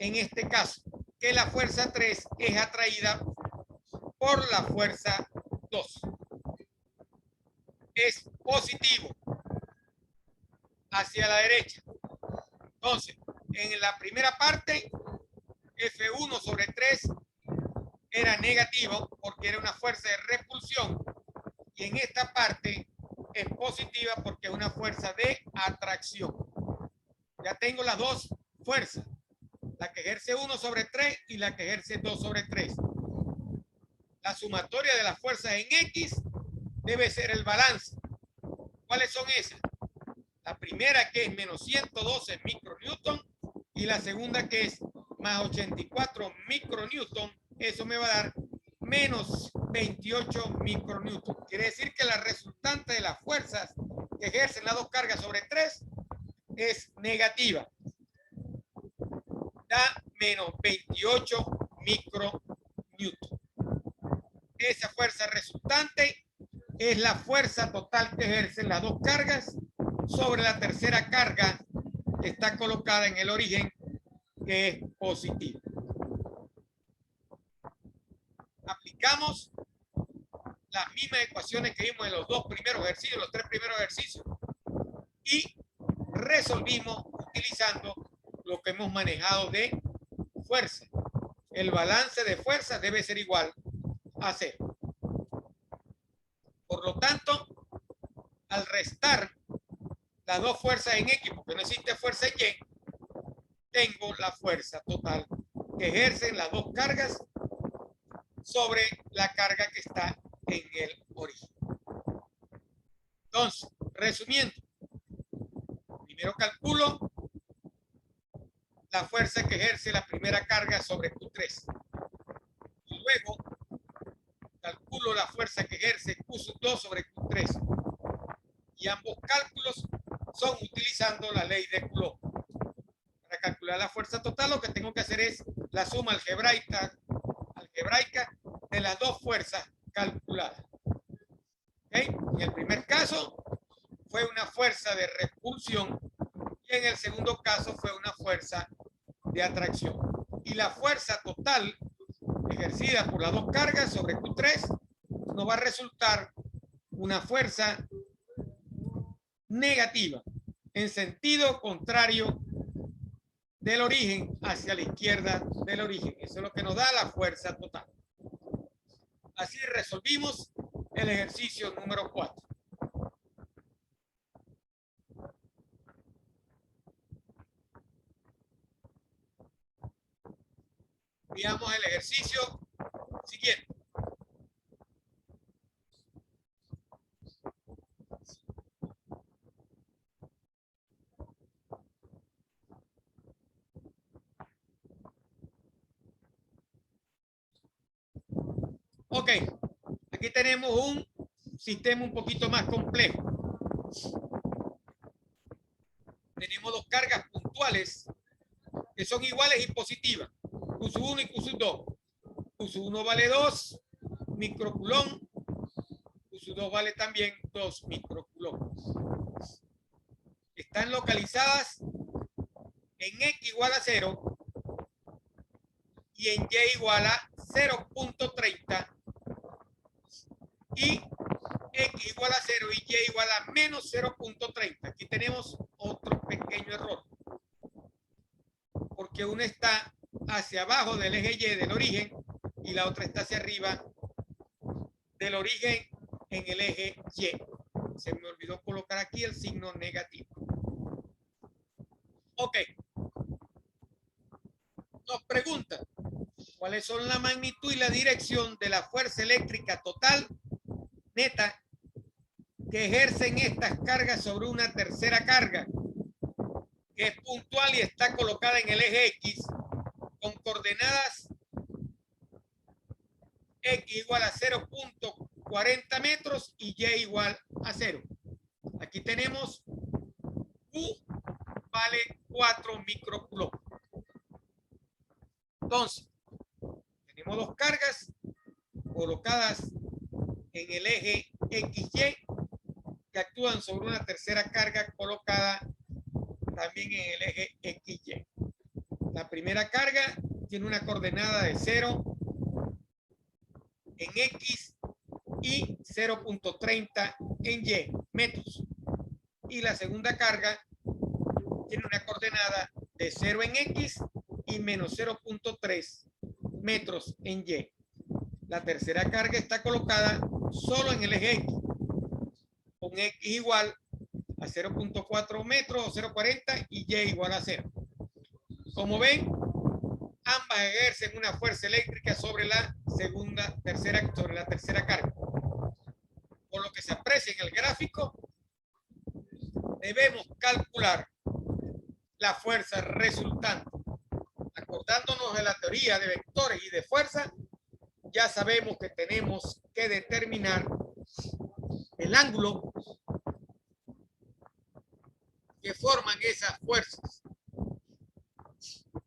en este caso? Que la fuerza 3 es atraída por la fuerza 2. Es positivo hacia la derecha. Entonces, en la primera parte, F1 sobre 3 era negativo porque era una fuerza de repulsión. Y en esta parte es positiva porque es una fuerza de atracción. Ya tengo las dos fuerzas, la que ejerce 1 sobre 3 y la que ejerce 2 sobre 3. La sumatoria de las fuerzas en X debe ser el balance. ¿Cuáles son esas? La primera, que es menos 112 micronewton, y la segunda, que es más 84 micronewton. Eso me va a dar menos 28 micronewton. Quiere decir que la resultante de las fuerzas que ejercen las dos cargas sobre 3 es negativa. da menos 28 micronewton. Esa fuerza resultante es la fuerza total que ejercen las dos cargas sobre la tercera carga que está colocada en el origen, que es positiva. Aplicamos las mismas ecuaciones que vimos en los dos primeros ejercicios, los tres primeros ejercicios, y resolvimos utilizando lo que hemos manejado de fuerza. El balance de fuerza debe ser igual a 0. Por lo tanto, al restar las dos fuerzas en X, porque no existe fuerza en Y, tengo la fuerza total que ejercen las dos cargas sobre la carga que está en el origen. Entonces, resumiendo, primero calculo la fuerza que ejerce la primera carga sobre Q3. Y luego calculo la fuerza que ejerce Q2 sobre Q3. Y ambos cálculos son utilizando la ley de Coulomb. Para calcular la fuerza total, lo que tengo que hacer es la suma algebraica de las dos fuerzas calculadas. ¿Okay? En el primer caso fue una fuerza de repulsión y en el segundo caso fue una fuerza de atracción. Y la fuerza total ejercida por las dos cargas sobre Q3 nos va a resultar una fuerza negativa en sentido contrario del origen hacia la izquierda del origen. Eso es lo que nos da la fuerza total. Así resolvimos el ejercicio número 4. Veamos el ejercicio siguiente. Ok, aquí tenemos un sistema un poquito más complejo. Tenemos dos cargas puntuales que son iguales y positivas, Q1 y Q2. Q1 vale 2 microcoulomb, Q2 vale también 2 microcoulomb. Están localizadas en X igual a 0 y en Y igual a 0.30 y X igual a 0 y Y igual a menos 0.30. Aquí tenemos otro pequeño error, porque una está hacia abajo del eje Y del origen y la otra está hacia arriba del origen en el eje Y. Se me olvidó colocar aquí el signo negativo. Ok. Nos pregunta cuáles son la magnitud y la dirección de la fuerza eléctrica total neta que ejercen estas cargas sobre una tercera carga que es puntual y está colocada en el eje X con coordenadas X igual a 0.40 metros y Y igual a 0. Aquí tenemos Q vale 4 microcoulomb. Entonces, tenemos dos cargas colocadas en el eje XY que actúan sobre una tercera carga colocada también en el eje XY. La primera carga tiene una coordenada de 0 en X y 0.30 en Y, metros. Y la segunda carga tiene una coordenada de 0 en X y menos 0.3 metros en Y. La tercera carga está colocada solo en el eje X, con X igual a 0.4 metros o 0.40 y Y igual a 0. Como ven, ambas ejercen una fuerza eléctrica sobre la tercera carga. Por lo que se aprecia en el gráfico, debemos calcular la fuerza resultante. Acordándonos de la teoría de vectores y de fuerza, ya sabemos que tenemos que determinar el ángulo que forman esas fuerzas.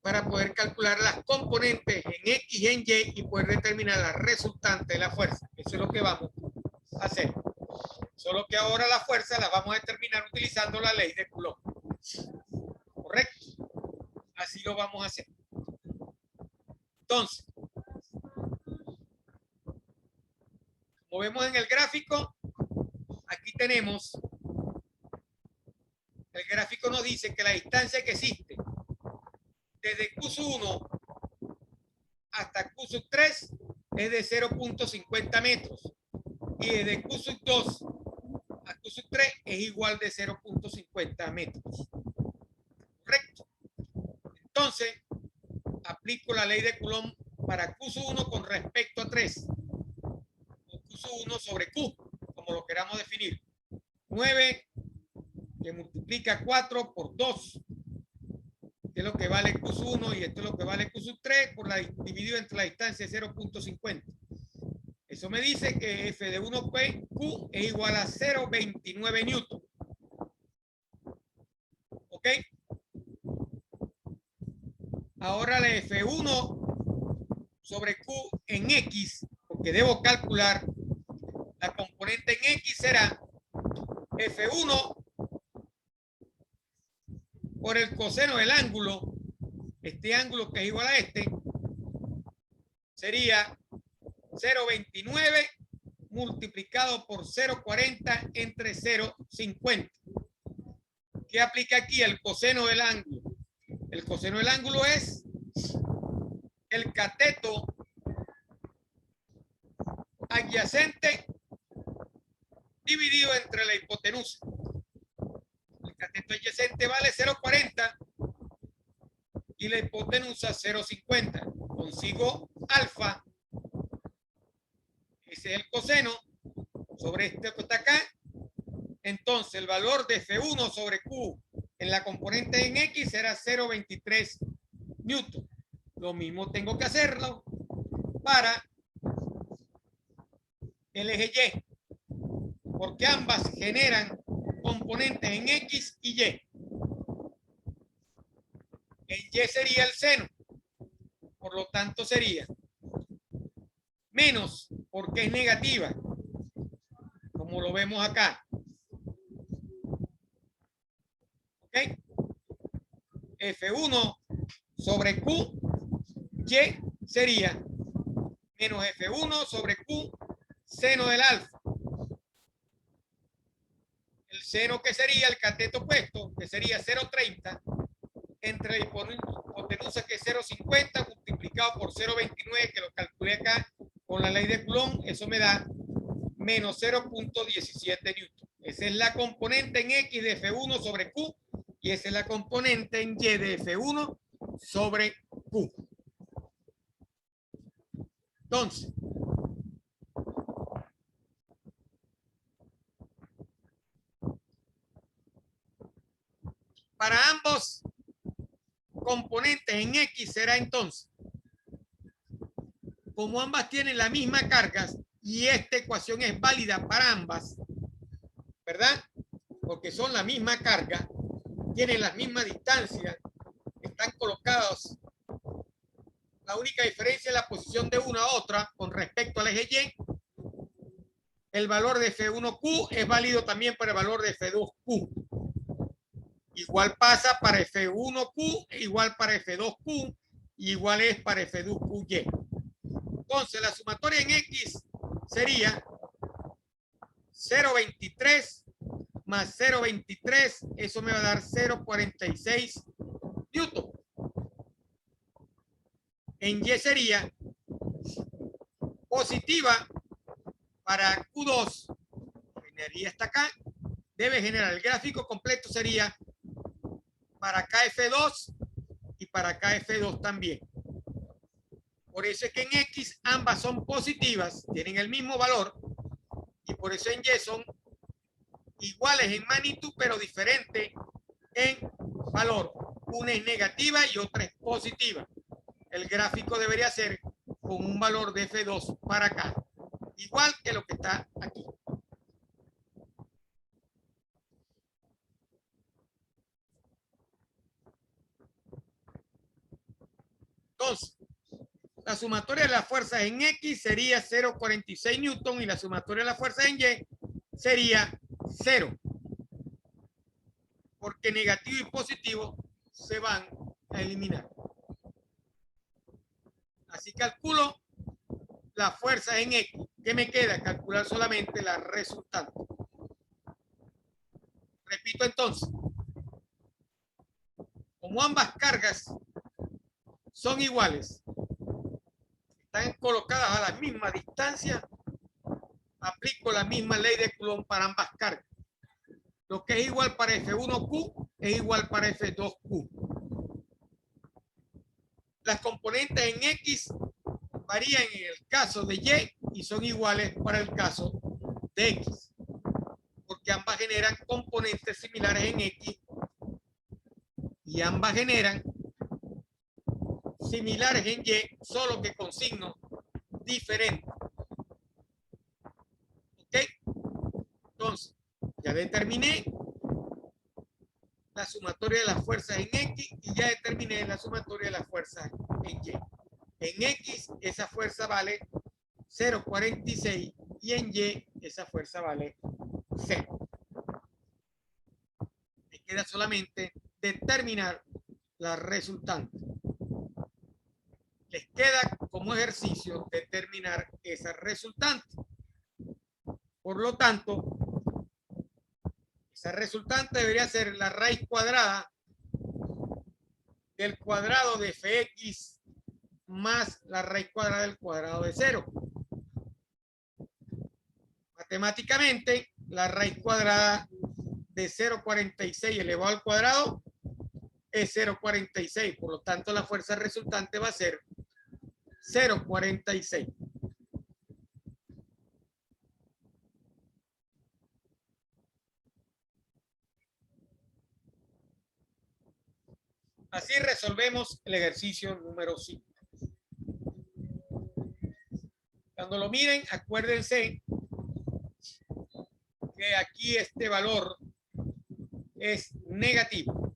para poder calcular las componentes en X y en Y y poder determinar la resultante de la fuerza. Eso es lo que vamos a hacer. Solo que ahora la fuerza la vamos a determinar utilizando la ley de Coulomb. ¿Correcto? Así lo vamos a hacer. Entonces, como vemos en el gráfico, aquí tenemos, el gráfico nos dice que la distancia que existe desde Q1 hasta Q3 es de 0.50 metros y desde Q2 a Q3 es igual de 0.50 metros. Correcto. Entonces, aplico la ley de Coulomb para Q1 con respecto a 3. Q1 sobre Q, como lo queramos definir. 9 que multiplica 4 por 2, que es lo que vale Q1, y esto es lo que vale Q3 por dividido entre la distancia de 0.50. Eso me dice que F de 1Q es igual a 0.29 newton. ¿Ok? Ahora la F1 sobre Q en X, porque debo calcular la componente en X, será F1 por el coseno del ángulo, este ángulo que es igual a este, sería 0.29 multiplicado por 0.40 entre 0.50. ¿Qué aplica aquí? El coseno del ángulo. El coseno del ángulo es el cateto adyacente dividido entre la hipotenusa. El cateto adyacente vale 0.40 y la hipotenusa 0.50. Consigo alfa, ese es el coseno, sobre este que está acá. Entonces el valor de F1 sobre Q en la componente en X será 0.23 newton. Lo mismo tengo que hacerlo para el eje Y, porque ambas generan componentes en X y Y. En Y sería el seno, por lo tanto sería menos, porque es negativa, como lo vemos acá. ¿Ok? F1 sobre Q, Y sería menos F1 sobre Q, seno del alfa. El seno que sería el cateto opuesto, que sería 0.30, entre la hipotenusa que es 0.50 multiplicado por 0.29, que lo calculé acá con la ley de Coulomb, eso me da menos 0.17 newton. Esa es la componente en X de F1 sobre Q y esa es la componente en Y de F1 sobre Q. Entonces, para ambos componentes en X será entonces, como ambas tienen la misma carga y esta ecuación es válida para ambas, ¿verdad? Porque son la misma carga, tienen las mismas distancias, están colocados. La única diferencia es la posición de una a otra con respecto al eje Y. El valor de F1Q es válido también para el valor de F2Q. Igual pasa para F1Q, igual para F2Q, igual es para F2QY. Entonces, la sumatoria en X sería 0.23 más 0.23, eso me va a dar 0.46 newton. En Y sería positiva para Q2, generaría hasta acá, debe generar el gráfico completo, sería para KF2 y para KF2 también. Por eso es que en X ambas son positivas, tienen el mismo valor, y por eso en Y son iguales en magnitud, pero diferentes en valor. Una es negativa y otra es positiva. El gráfico debería ser con un valor de F2 para acá, igual que lo que está aquí. La sumatoria de las fuerzas en X sería 0,46 newton y la sumatoria de las fuerzas en Y sería 0. Porque negativo y positivo se van a eliminar. Así calculo la fuerza en X. ¿Qué me queda? Calcular solamente la resultante. Repito entonces. Como ambas cargas son iguales, están colocadas a la misma distancia, aplico la misma ley de Coulomb para ambas cargas. Lo que es igual para F1Q es igual para F2Q. Las componentes en X varían en el caso de Y y son iguales para el caso de X, porque ambas generan componentes similares en X y ambas generan similares en Y, solo que con signos diferentes. ¿Ok? Entonces, ya determiné la sumatoria de las fuerzas en X y ya determiné la sumatoria de las fuerzas en Y. En X esa fuerza vale 0,46 y en Y esa fuerza vale 0. Me queda solamente determinar la resultante. Les queda como ejercicio determinar esa resultante. Por lo tanto, esa resultante debería ser la raíz cuadrada del cuadrado de Fx más la raíz cuadrada del cuadrado de 0. Matemáticamente, la raíz cuadrada de 0,46 elevado al cuadrado es 0,46. Por lo tanto, la fuerza resultante va a ser 0,46. Así resolvemos el ejercicio número 5. Cuando lo miren, acuérdense que aquí este valor es negativo.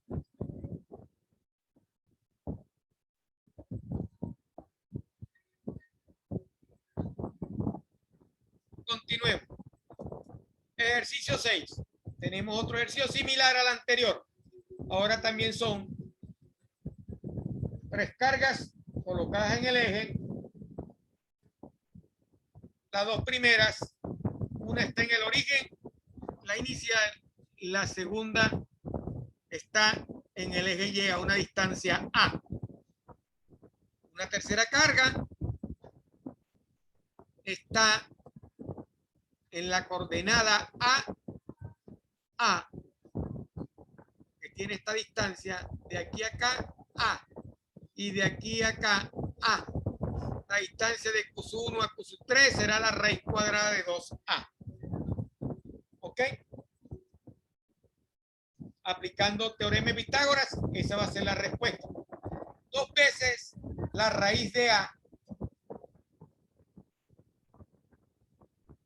Continuemos. Ejercicio 6. Tenemos otro ejercicio similar al anterior. Ahora también son 3 cargas colocadas en el eje. Las dos primeras, una está en el origen, la inicial, y la segunda está en el eje Y a una distancia A. Una tercera carga está en la coordenada A, que tiene esta distancia de aquí a acá A y de aquí a acá A. La distancia de Q1 a Q3 será la raíz cuadrada de 2A. ¿Ok? Aplicando teorema de Pitágoras, esa va a ser la respuesta. 2 veces la raíz de A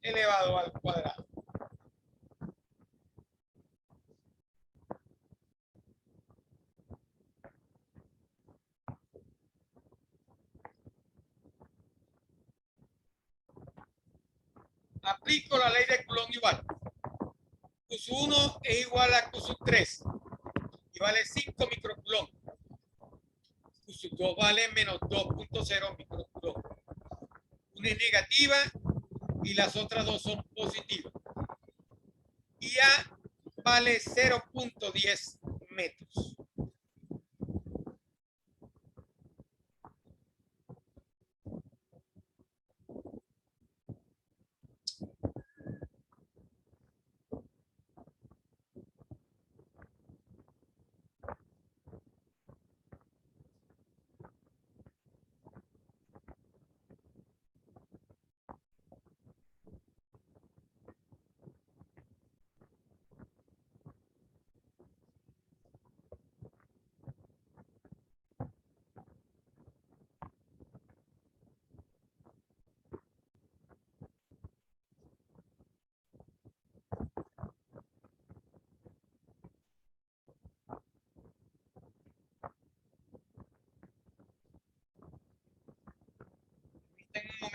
elevado al cuadrado. Aplico la ley de Coulomb igual. Q1 es igual a Q3 y vale 5 microcoulomb. Q2 vale menos 2.0 microcoulomb. Una es negativa y las otras dos son positivas. Y A vale 0.10 metros.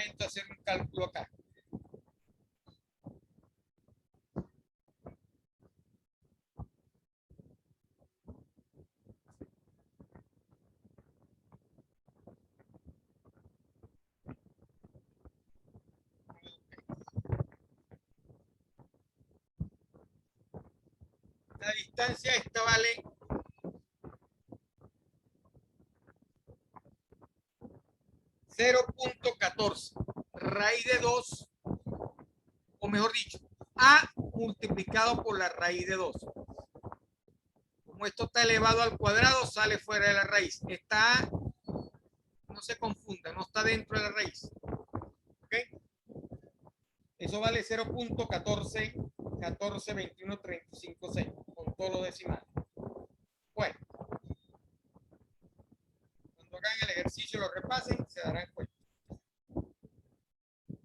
momento hacer un cálculo acá. La distancia esta vale 0.14 raíz de 2, o mejor dicho, a multiplicado por la raíz de 2. Como esto está elevado al cuadrado, sale fuera de la raíz. Esta a, no se confunda, no está dentro de la raíz. ¿Ok? Eso vale 0.14, 14, 21, 35, 6, con todos los decimales. Bueno, cuando hagan el ejercicio, lo repasen, se darán cuenta.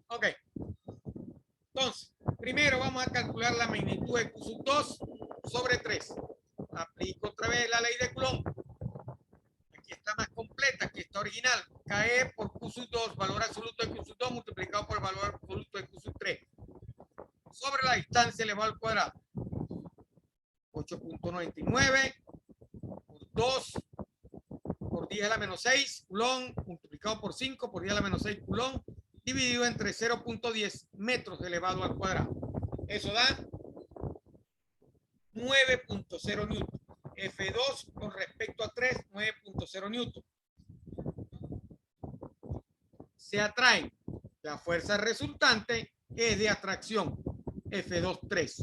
Ok. Entonces, primero vamos a calcular la magnitud de Q sub 2 sobre 3. Aplico otra vez la ley de Coulomb. Aquí está más completa, aquí está original. KE por Q sub 2, valor absoluto de Q sub 2 multiplicado por el valor absoluto de Q sub 3. Sobre la distancia elevado al cuadrado. 8.99 por 2 por 10 a la menos 6 Coulomb multiplicado por 5 por 10 a la menos 6 Coulomb dividido entre 0.10 metros elevado al cuadrado. Eso da 9.0 newton. F2 con respecto a 3, 9.0 newton. Se atraen. La fuerza resultante es de atracción, F2, 3.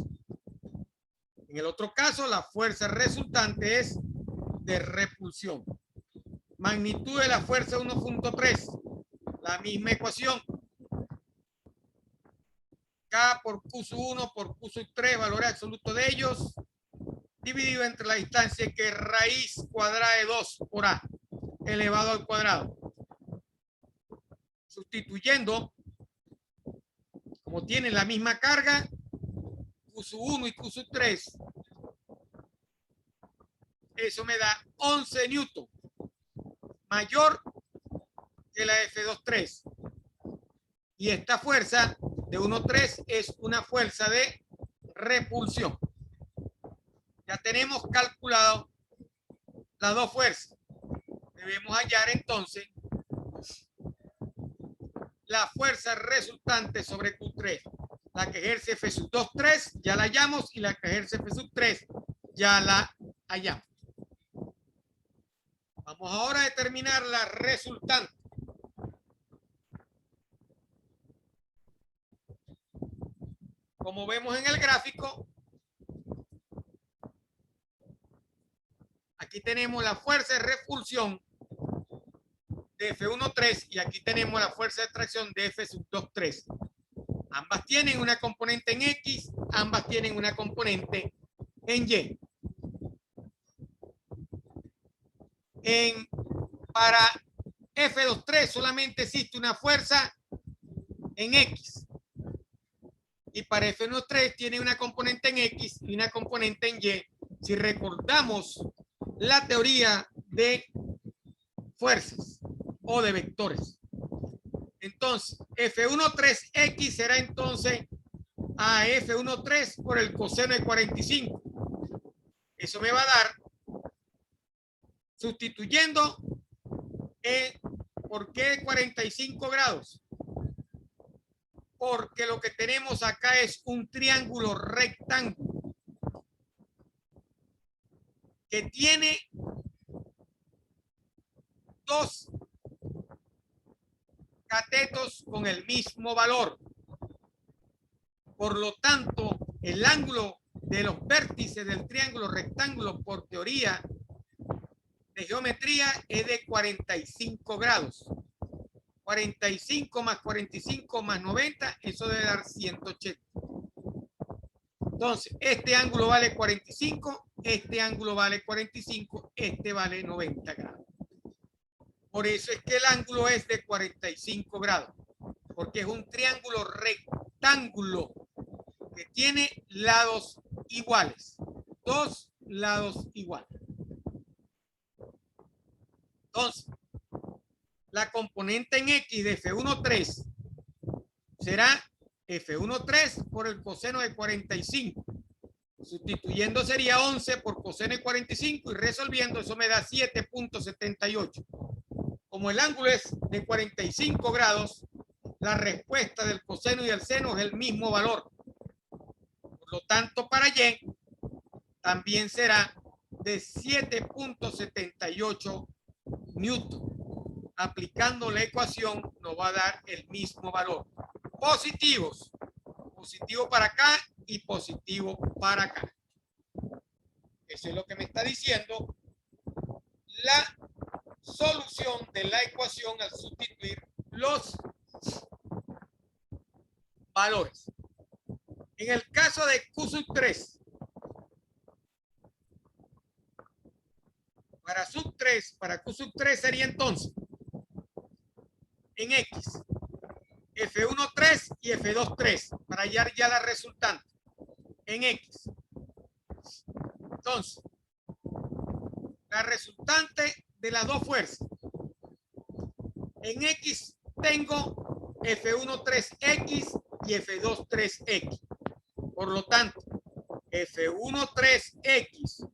En el otro caso, la fuerza resultante es de repulsión. Magnitud de la fuerza 1.3. La misma ecuación. K por Q sub 1 por Q sub 3, valor absoluto de ellos, dividido entre la distancia que es raíz cuadrada de 2 por A, elevado al cuadrado. Sustituyendo, como tienen la misma carga, Q sub 1 y Q sub 3, eso me da 11 newton, mayor que la F2.3. Y esta fuerza de 1.3 es una fuerza de repulsión. Ya tenemos calculado las dos fuerzas. Debemos hallar entonces la fuerza resultante sobre Q3. La que ejerce F sub 2, 3, ya la hallamos, y la que ejerce F sub 3, ya la hallamos. Vamos ahora a determinar la resultante. Como vemos en el gráfico, aquí tenemos la fuerza de repulsión de F1.3 y aquí tenemos la fuerza de atracción de F sub 2.3. Ambas tienen una componente en X, ambas tienen una componente en Y. Para F2.3 solamente existe una fuerza en X. Y para F1.3 tiene una componente en X y una componente en Y. Si recordamos la teoría de fuerzas o de vectores. Entonces, F1.3X será entonces a F1.3 por el coseno de 45. Eso me va a dar, sustituyendo, ¿por qué 45 grados? Porque lo que tenemos acá es un triángulo rectángulo que tiene dos catetos con el mismo valor. Por lo tanto, el ángulo de los vértices del triángulo rectángulo, por teoría de geometría, es de 45 grados. 45 más 45 más 90, eso debe dar 180. Entonces, este ángulo vale 45, este ángulo vale 45, este vale 90 grados. Por eso es que el ángulo es de 45 grados, porque es un triángulo rectángulo que tiene lados iguales, dos lados iguales. Entonces, la componente en X de F1.3 será F1,3 por el coseno de 45. Sustituyendo sería 11 por coseno de 45 y resolviendo eso me da 7.78. Como el ángulo es de 45 grados, la respuesta del coseno y del seno es el mismo valor. Por lo tanto, para Y también será de 7.78 newton. Aplicando la ecuación nos va a dar el mismo valor. Positivos. Positivo para acá y positivo para acá. Eso es lo que me está diciendo la solución de la ecuación al sustituir los valores. En el caso de Q sub 3, para Q sub 3 sería entonces en X, F1,3 y F2,3 para hallar ya la resultante en X. Entonces, la resultante de las dos fuerzas. En X tengo F1,3X y F2,3X. Por lo tanto, F1,3X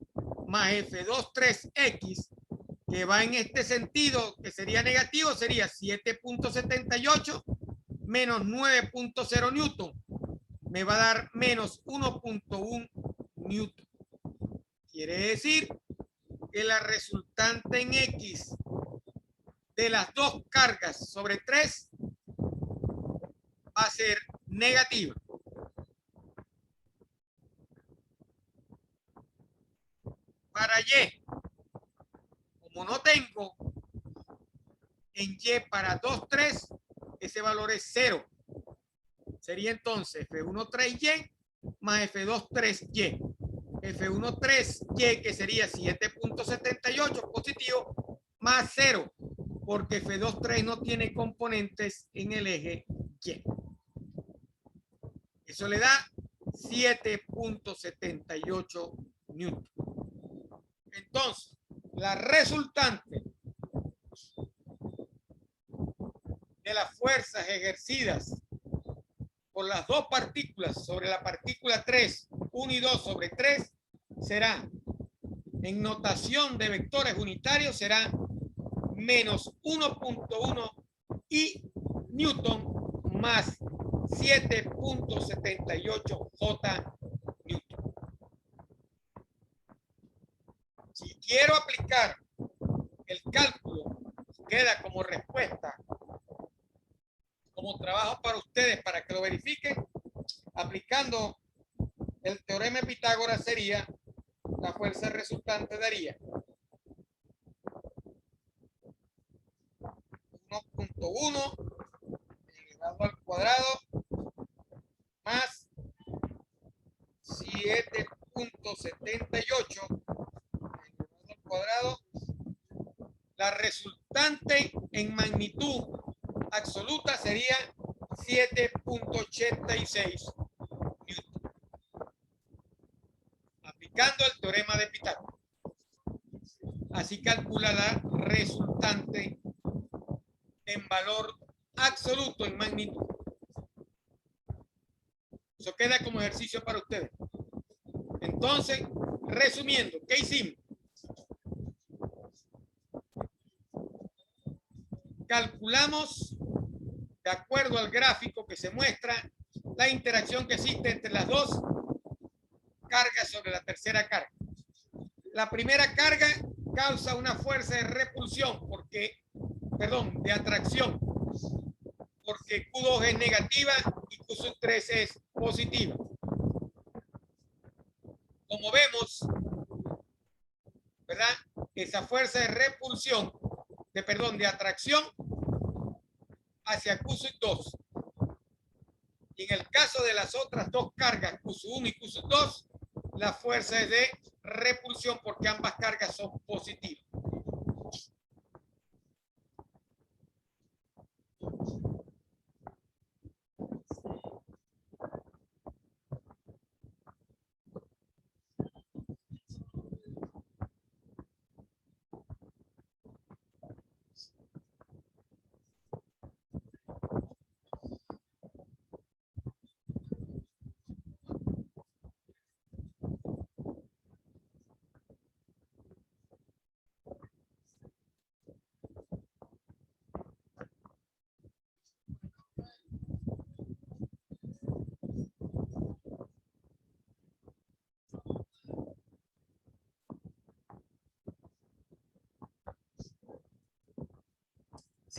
más F2,3X, que va en este sentido, que sería negativo, sería 7.78 menos 9.0 newton. Me va a dar menos 1.1 newton. Quiere decir que la resultante en X de las dos cargas sobre 3 va a ser negativa. Para Y, como no tengo en Y para 2, 3, ese valor es 0. Sería entonces F1,3Y más F2,3Y. F1,3Y, que sería 7.78 positivo, más 0, porque F2,3 no tiene componentes en el eje Y. Eso le da 7.78 newton. Entonces, la resultante de las fuerzas ejercidas por las dos partículas sobre la partícula 3, 1 y 2 sobre 3, será, en notación de vectores unitarios, será menos 1.1 y newton más 7.78 J newton. Si quiero aplicar el cálculo, queda como respuesta, como trabajo para ustedes, para que lo verifiquen, aplicando el teorema de Pitágoras, sería la fuerza resultante daría 1.1 elevado al cuadrado más 7.78 elevado al cuadrado. La resultante en magnitud absoluta sería 7.86 newton. Aplicando el teorema de Pitágoras. Así calcula la resultante en valor absoluto en magnitud. Eso queda como ejercicio para ustedes. Entonces, resumiendo, ¿qué hicimos? Calculamos, de acuerdo al gráfico que se muestra, la interacción que existe entre las dos cargas sobre la tercera carga. La primera carga causa una fuerza de repulsión de atracción, porque Q2 es negativa y Q sub 3 es positiva. Como vemos, ¿verdad? Esa fuerza de repulsión, de atracción hacia Q sub 2. Y en el caso de las otras dos cargas, Q sub 1 y Q sub 2, la fuerza es de repulsión porque ambas cargas son positivas.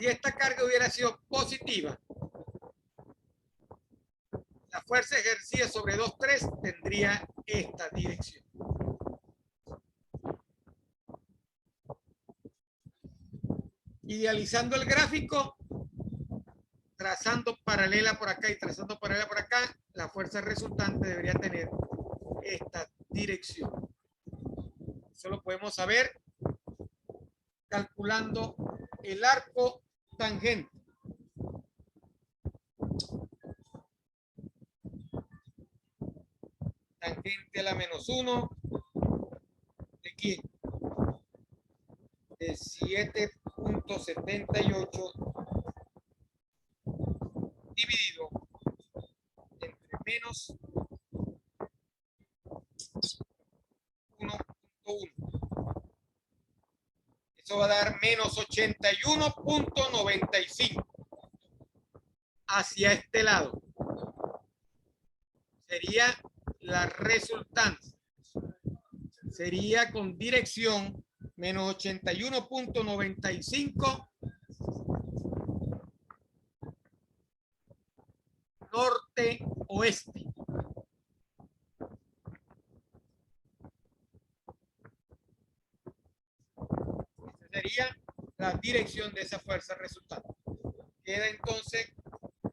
Si esta carga hubiera sido positiva, la fuerza ejercida sobre 2,3 tendría esta dirección. Idealizando el gráfico, trazando paralela por acá y trazando paralela por acá, la fuerza resultante debería tener esta dirección. Eso lo podemos saber calculando el arco tangente. Tangente a la -1 de quién? De 7.78 dividido entre menos 1.1. Eso va a dar menos 81.95 hacia este lado. Sería la resultante. Sería con dirección menos 81.95 norte-oeste. Esa sería la dirección de esa fuerza resultante. Queda entonces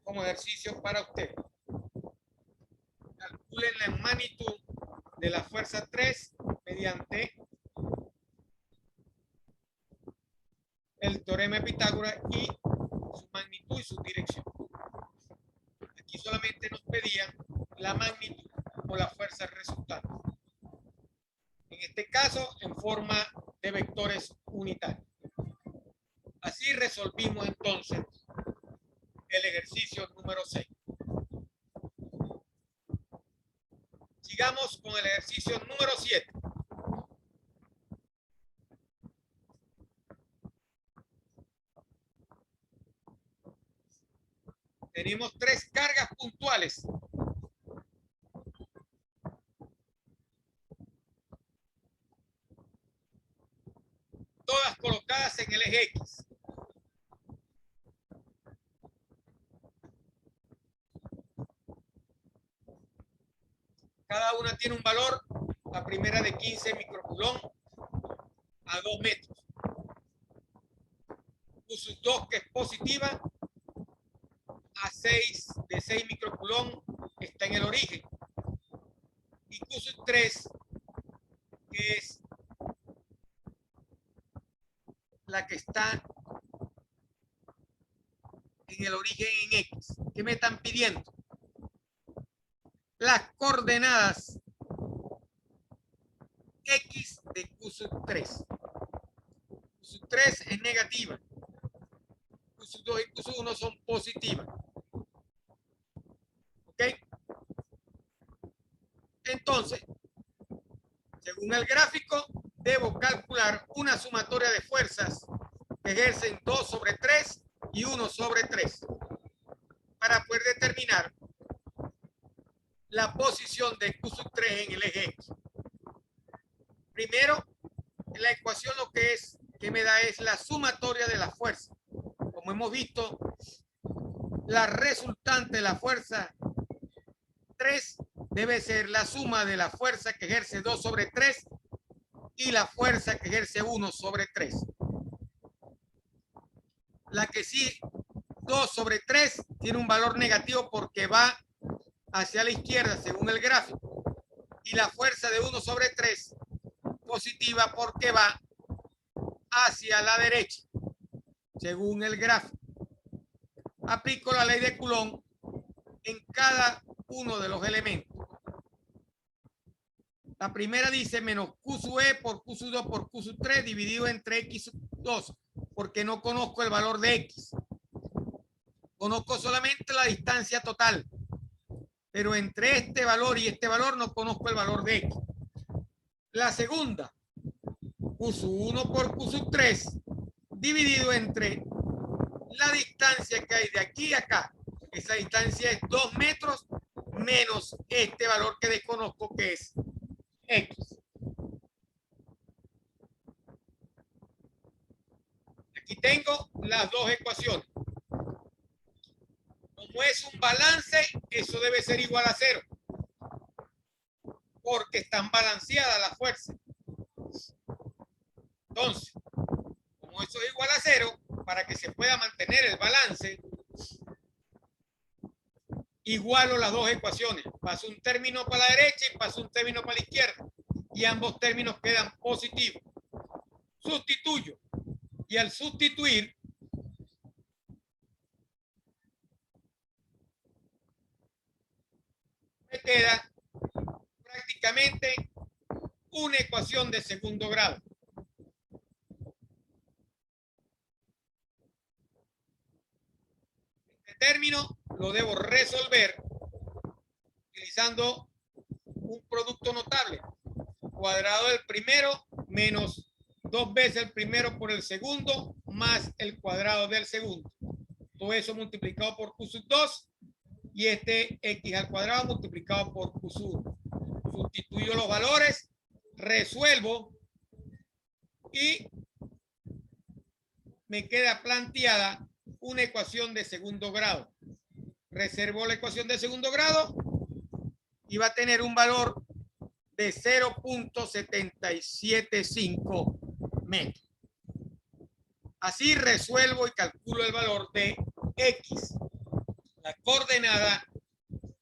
como ejercicio para ustedes. Calculen la magnitud de la fuerza 3 mediante el teorema de Pitágoras y su magnitud y su dirección. Aquí solamente nos pedían la magnitud o la fuerza resultante. En este caso, en forma de vectores unitarios. Así resolvimos entonces el ejercicio número 6. Sigamos con el ejercicio número 7. Tenemos 3 cargas puntuales. Todas colocadas en el eje X. Cada una tiene un valor, la primera de 15 microcoulomb a 2 metros. Q2, que es positiva, a 6 microcoulomb está en el origen. Y Q3, que es la que está en el origen en X. ¿Qué me están pidiendo? Las coordenadas X de Q3. Q3 es negativa. Q2 y Q1 son positivas. ¿Ok? Entonces, según el gráfico, debo calcular una sumatoria de fuerzas que ejercen 2 sobre 3 y 1 sobre 3 para poder determinar la posición de Q3 en el eje X. Primero, en la ecuación lo que me da es la sumatoria de la fuerza. Como hemos visto, la resultante de la fuerza 3 debe ser la suma de la fuerza que ejerce 2 sobre 3 y la fuerza que ejerce 1 sobre 3. La que sí, 2 sobre 3 tiene un valor negativo porque va hacia la izquierda según el gráfico. Y la fuerza de 1 sobre 3 positiva porque va hacia la derecha según el gráfico. Aplico la ley de Coulomb en cada uno de los elementos. La primera dice menos Q sub E por Q sub 2 por Q sub 3 dividido entre X2, porque no conozco el valor de X. Conozco solamente la distancia total, pero entre este valor y este valor no conozco el valor de X. La segunda, Q sub 1 por Q sub 3 dividido entre la distancia que hay de aquí a acá. Esa distancia es 2 metros menos este valor que desconozco, que es X. Aquí tengo las dos ecuaciones. Como es un balance, eso debe ser igual a 0. Porque están balanceadas las fuerzas. Entonces, como eso es igual a 0, para que se pueda mantener el balance, igualo las dos ecuaciones. Paso un término para la derecha y paso un término para la izquierda. Y ambos términos quedan positivos. Sustituyo. Y al sustituir, me queda prácticamente una ecuación de segundo grado. Este término lo debo resolver utilizando un producto notable. Cuadrado del primero menos 2 veces el primero por el segundo más el cuadrado del segundo. Todo eso multiplicado por q sub 2 y este x al cuadrado multiplicado por q sub 1. Sustituyo los valores, resuelvo y me queda planteada una ecuación de segundo grado. Reservo la ecuación de segundo grado y va a tener un valor de 0.775 metros. Así resuelvo y calculo el valor de X, la coordenada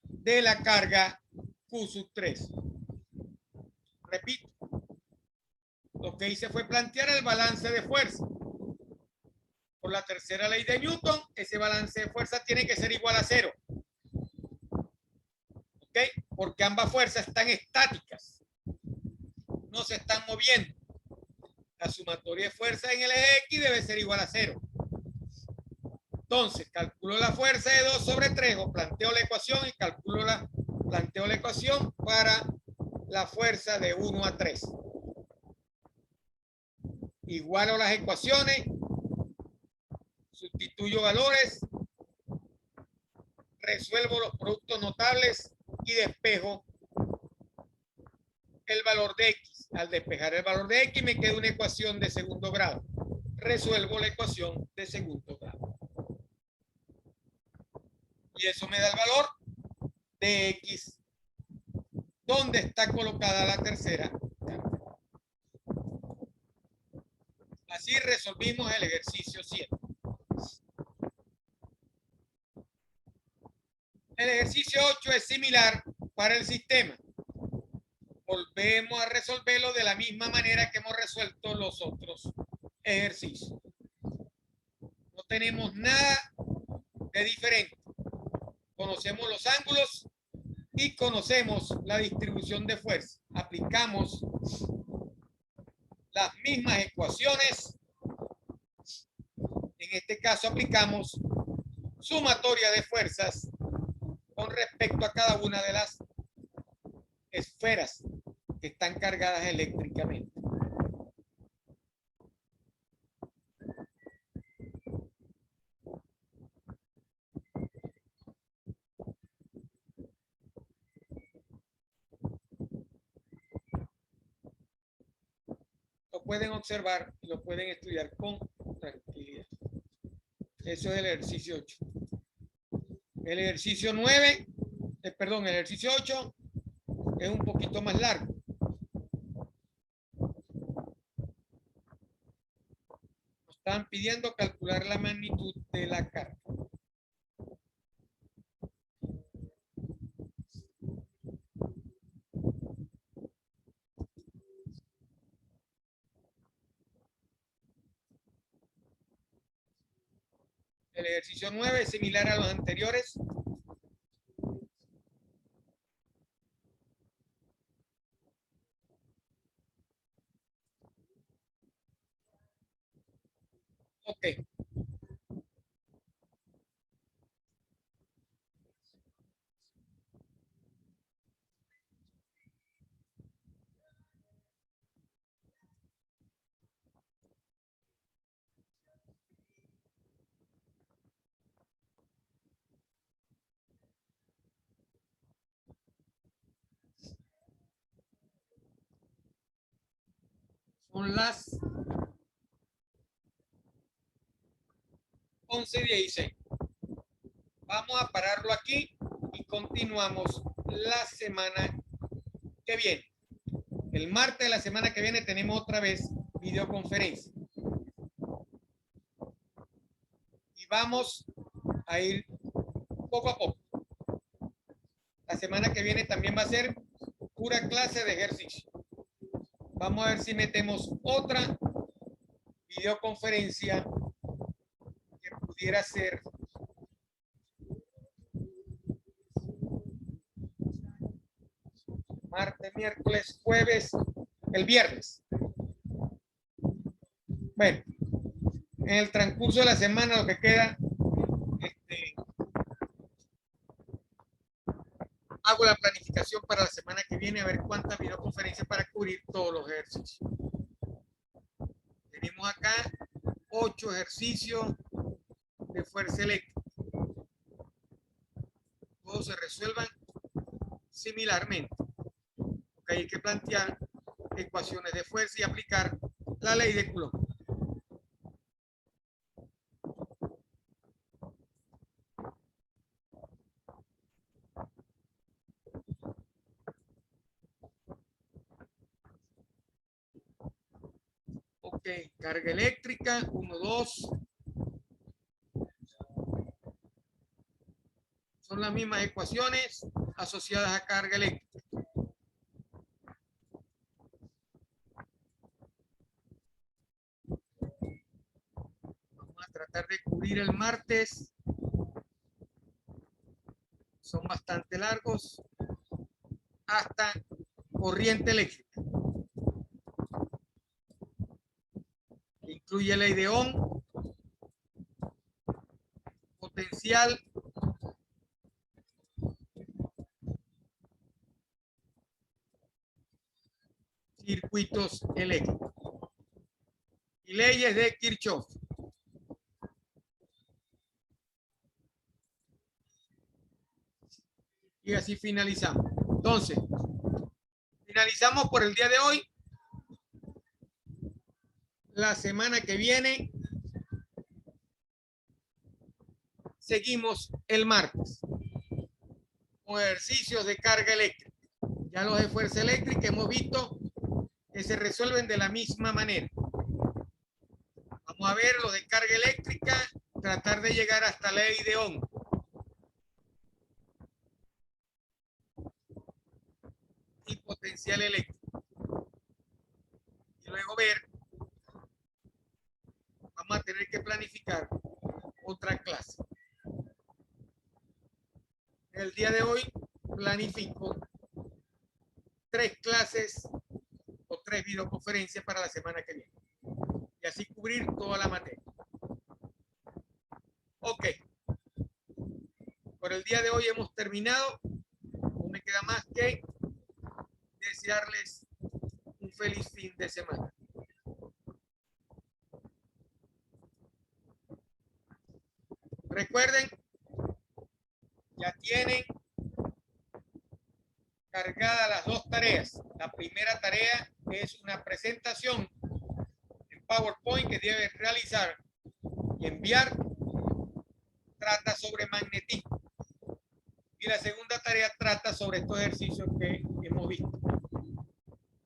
de la carga Q sub 3. Repito, lo que hice fue plantear el balance de fuerza. Por la tercera ley de Newton, ese balance de fuerza tiene que ser igual a 0. ¿Ok? Porque ambas fuerzas están estáticas. No se están moviendo. La sumatoria de fuerza en el eje X debe ser igual a 0. Entonces, calculo la fuerza de 2 sobre 3 o planteo la ecuación y planteo la ecuación para la fuerza de 1 a 3. Igualo las ecuaciones, sustituyo valores, resuelvo los productos notables y despejo el valor de X. Al despejar el valor de X me queda una ecuación de segundo grado. Resuelvo la ecuación de segundo grado. Y eso me da el valor de X, donde está colocada la tercera carga. Así resolvimos el ejercicio 7. El ejercicio 8 es similar para el sistema. Volvemos a resolverlo de la misma manera que hemos resuelto los otros ejercicios. No tenemos nada de diferente. Conocemos los ángulos y conocemos la distribución de fuerza. Aplicamos las mismas ecuaciones. En este caso aplicamos sumatoria de fuerzas con respecto a cada una de las esferas que están cargadas eléctricamente. Lo pueden observar y lo pueden estudiar con tranquilidad. Eso es el ejercicio 8. El ejercicio 9, el ejercicio 8 es un poquito más largo. Nos están pidiendo calcular la magnitud de la carga. El ejercicio 9 es similar a los anteriores. Ok. Son las 11 y 16. Vamos a pararlo aquí y continuamos la semana que viene. El martes de la semana que viene tenemos otra vez videoconferencia. Y vamos a ir poco a poco. La semana que viene también va a ser pura clase de ejercicio. Vamos a ver si metemos otra videoconferencia que pudiera ser martes, miércoles, jueves, el viernes. Bueno, en el transcurso de la semana lo que queda, hago la planificación para la semana que viene a ver cuántas videoconferencias para cubrir todos los ejercicios. Tenemos acá 8 ejercicios de fuerza eléctrica. Todos se resuelvan similarmente. Porque hay que plantear ecuaciones de fuerza y aplicar la ley de Coulomb. Ok, carga eléctrica, 1, 2. Son las mismas ecuaciones asociadas a carga eléctrica. Vamos a tratar de cubrir el martes. Son bastante largos. Hasta corriente eléctrica. Incluye ley de Ohm, potencial, circuitos eléctricos y leyes de Kirchhoff. Y así finalizamos. Entonces, finalizamos por el día de hoy. La semana que viene seguimos el martes con ejercicios de carga eléctrica. Ya los de fuerza eléctrica hemos visto que se resuelven de la misma manera. Vamos a ver los de carga eléctrica, tratar de llegar hasta la ley de Ohm. Y potencial eléctrico. Y luego ver, vamos a tener que planificar otra clase. El día de hoy planifico 3 clases o 3 videoconferencias para la semana que viene. Y así cubrir toda la materia. Ok. Por el día de hoy hemos terminado. No me queda más que desearles un feliz fin de semana. Recuerden, ya tienen cargadas las 2 tareas. La primera tarea es una presentación en PowerPoint que debe realizar y enviar. Trata sobre magnetismo. Y la segunda tarea trata sobre estos ejercicios que hemos visto.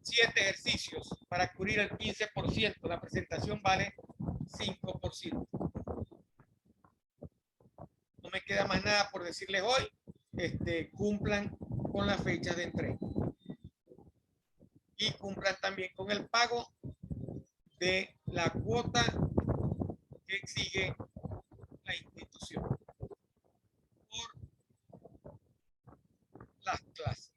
7 ejercicios para cubrir el 15%. La presentación vale 5%. No me queda más nada por decirles hoy. Cumplan con las fechas de entrega. Y cumplan también con el pago de la cuota que exige la institución por las clases.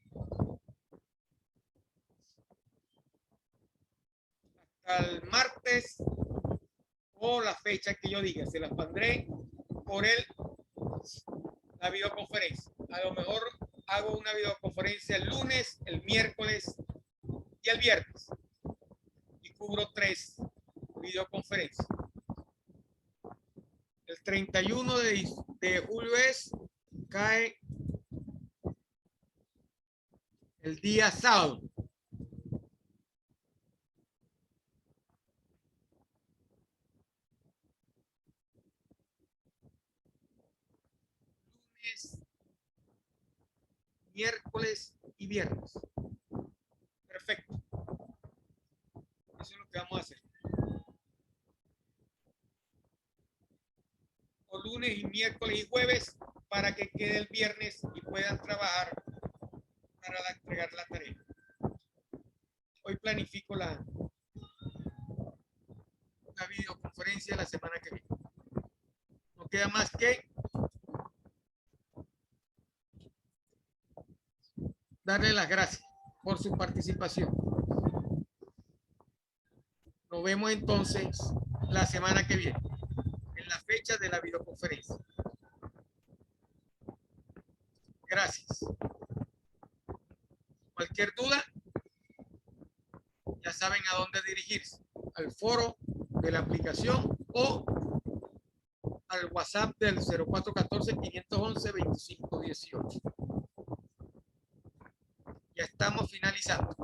Hasta el martes o la fecha que yo diga, se las pondré por la videoconferencia. A lo mejor hago una videoconferencia el lunes, el miércoles y el viernes. Y cubro 3 videoconferencias. El 31 de julio cae el día sábado. miércoles y viernes. Perfecto. Eso es lo que vamos a hacer. O lunes y miércoles y jueves para que quede el viernes y puedan trabajar para entregar la tarea. Hoy planifico una videoconferencia la semana que viene. No queda más que darle las gracias por su participación. Nos vemos entonces la semana que viene, en la fecha de la videoconferencia. Gracias. Cualquier duda, ya saben a dónde dirigirse, al foro de la aplicación o al WhatsApp del 0414-511-2518. Ya estamos finalizando.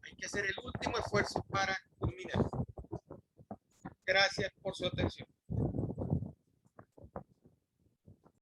Hay que hacer el último esfuerzo para culminar. Gracias por su atención.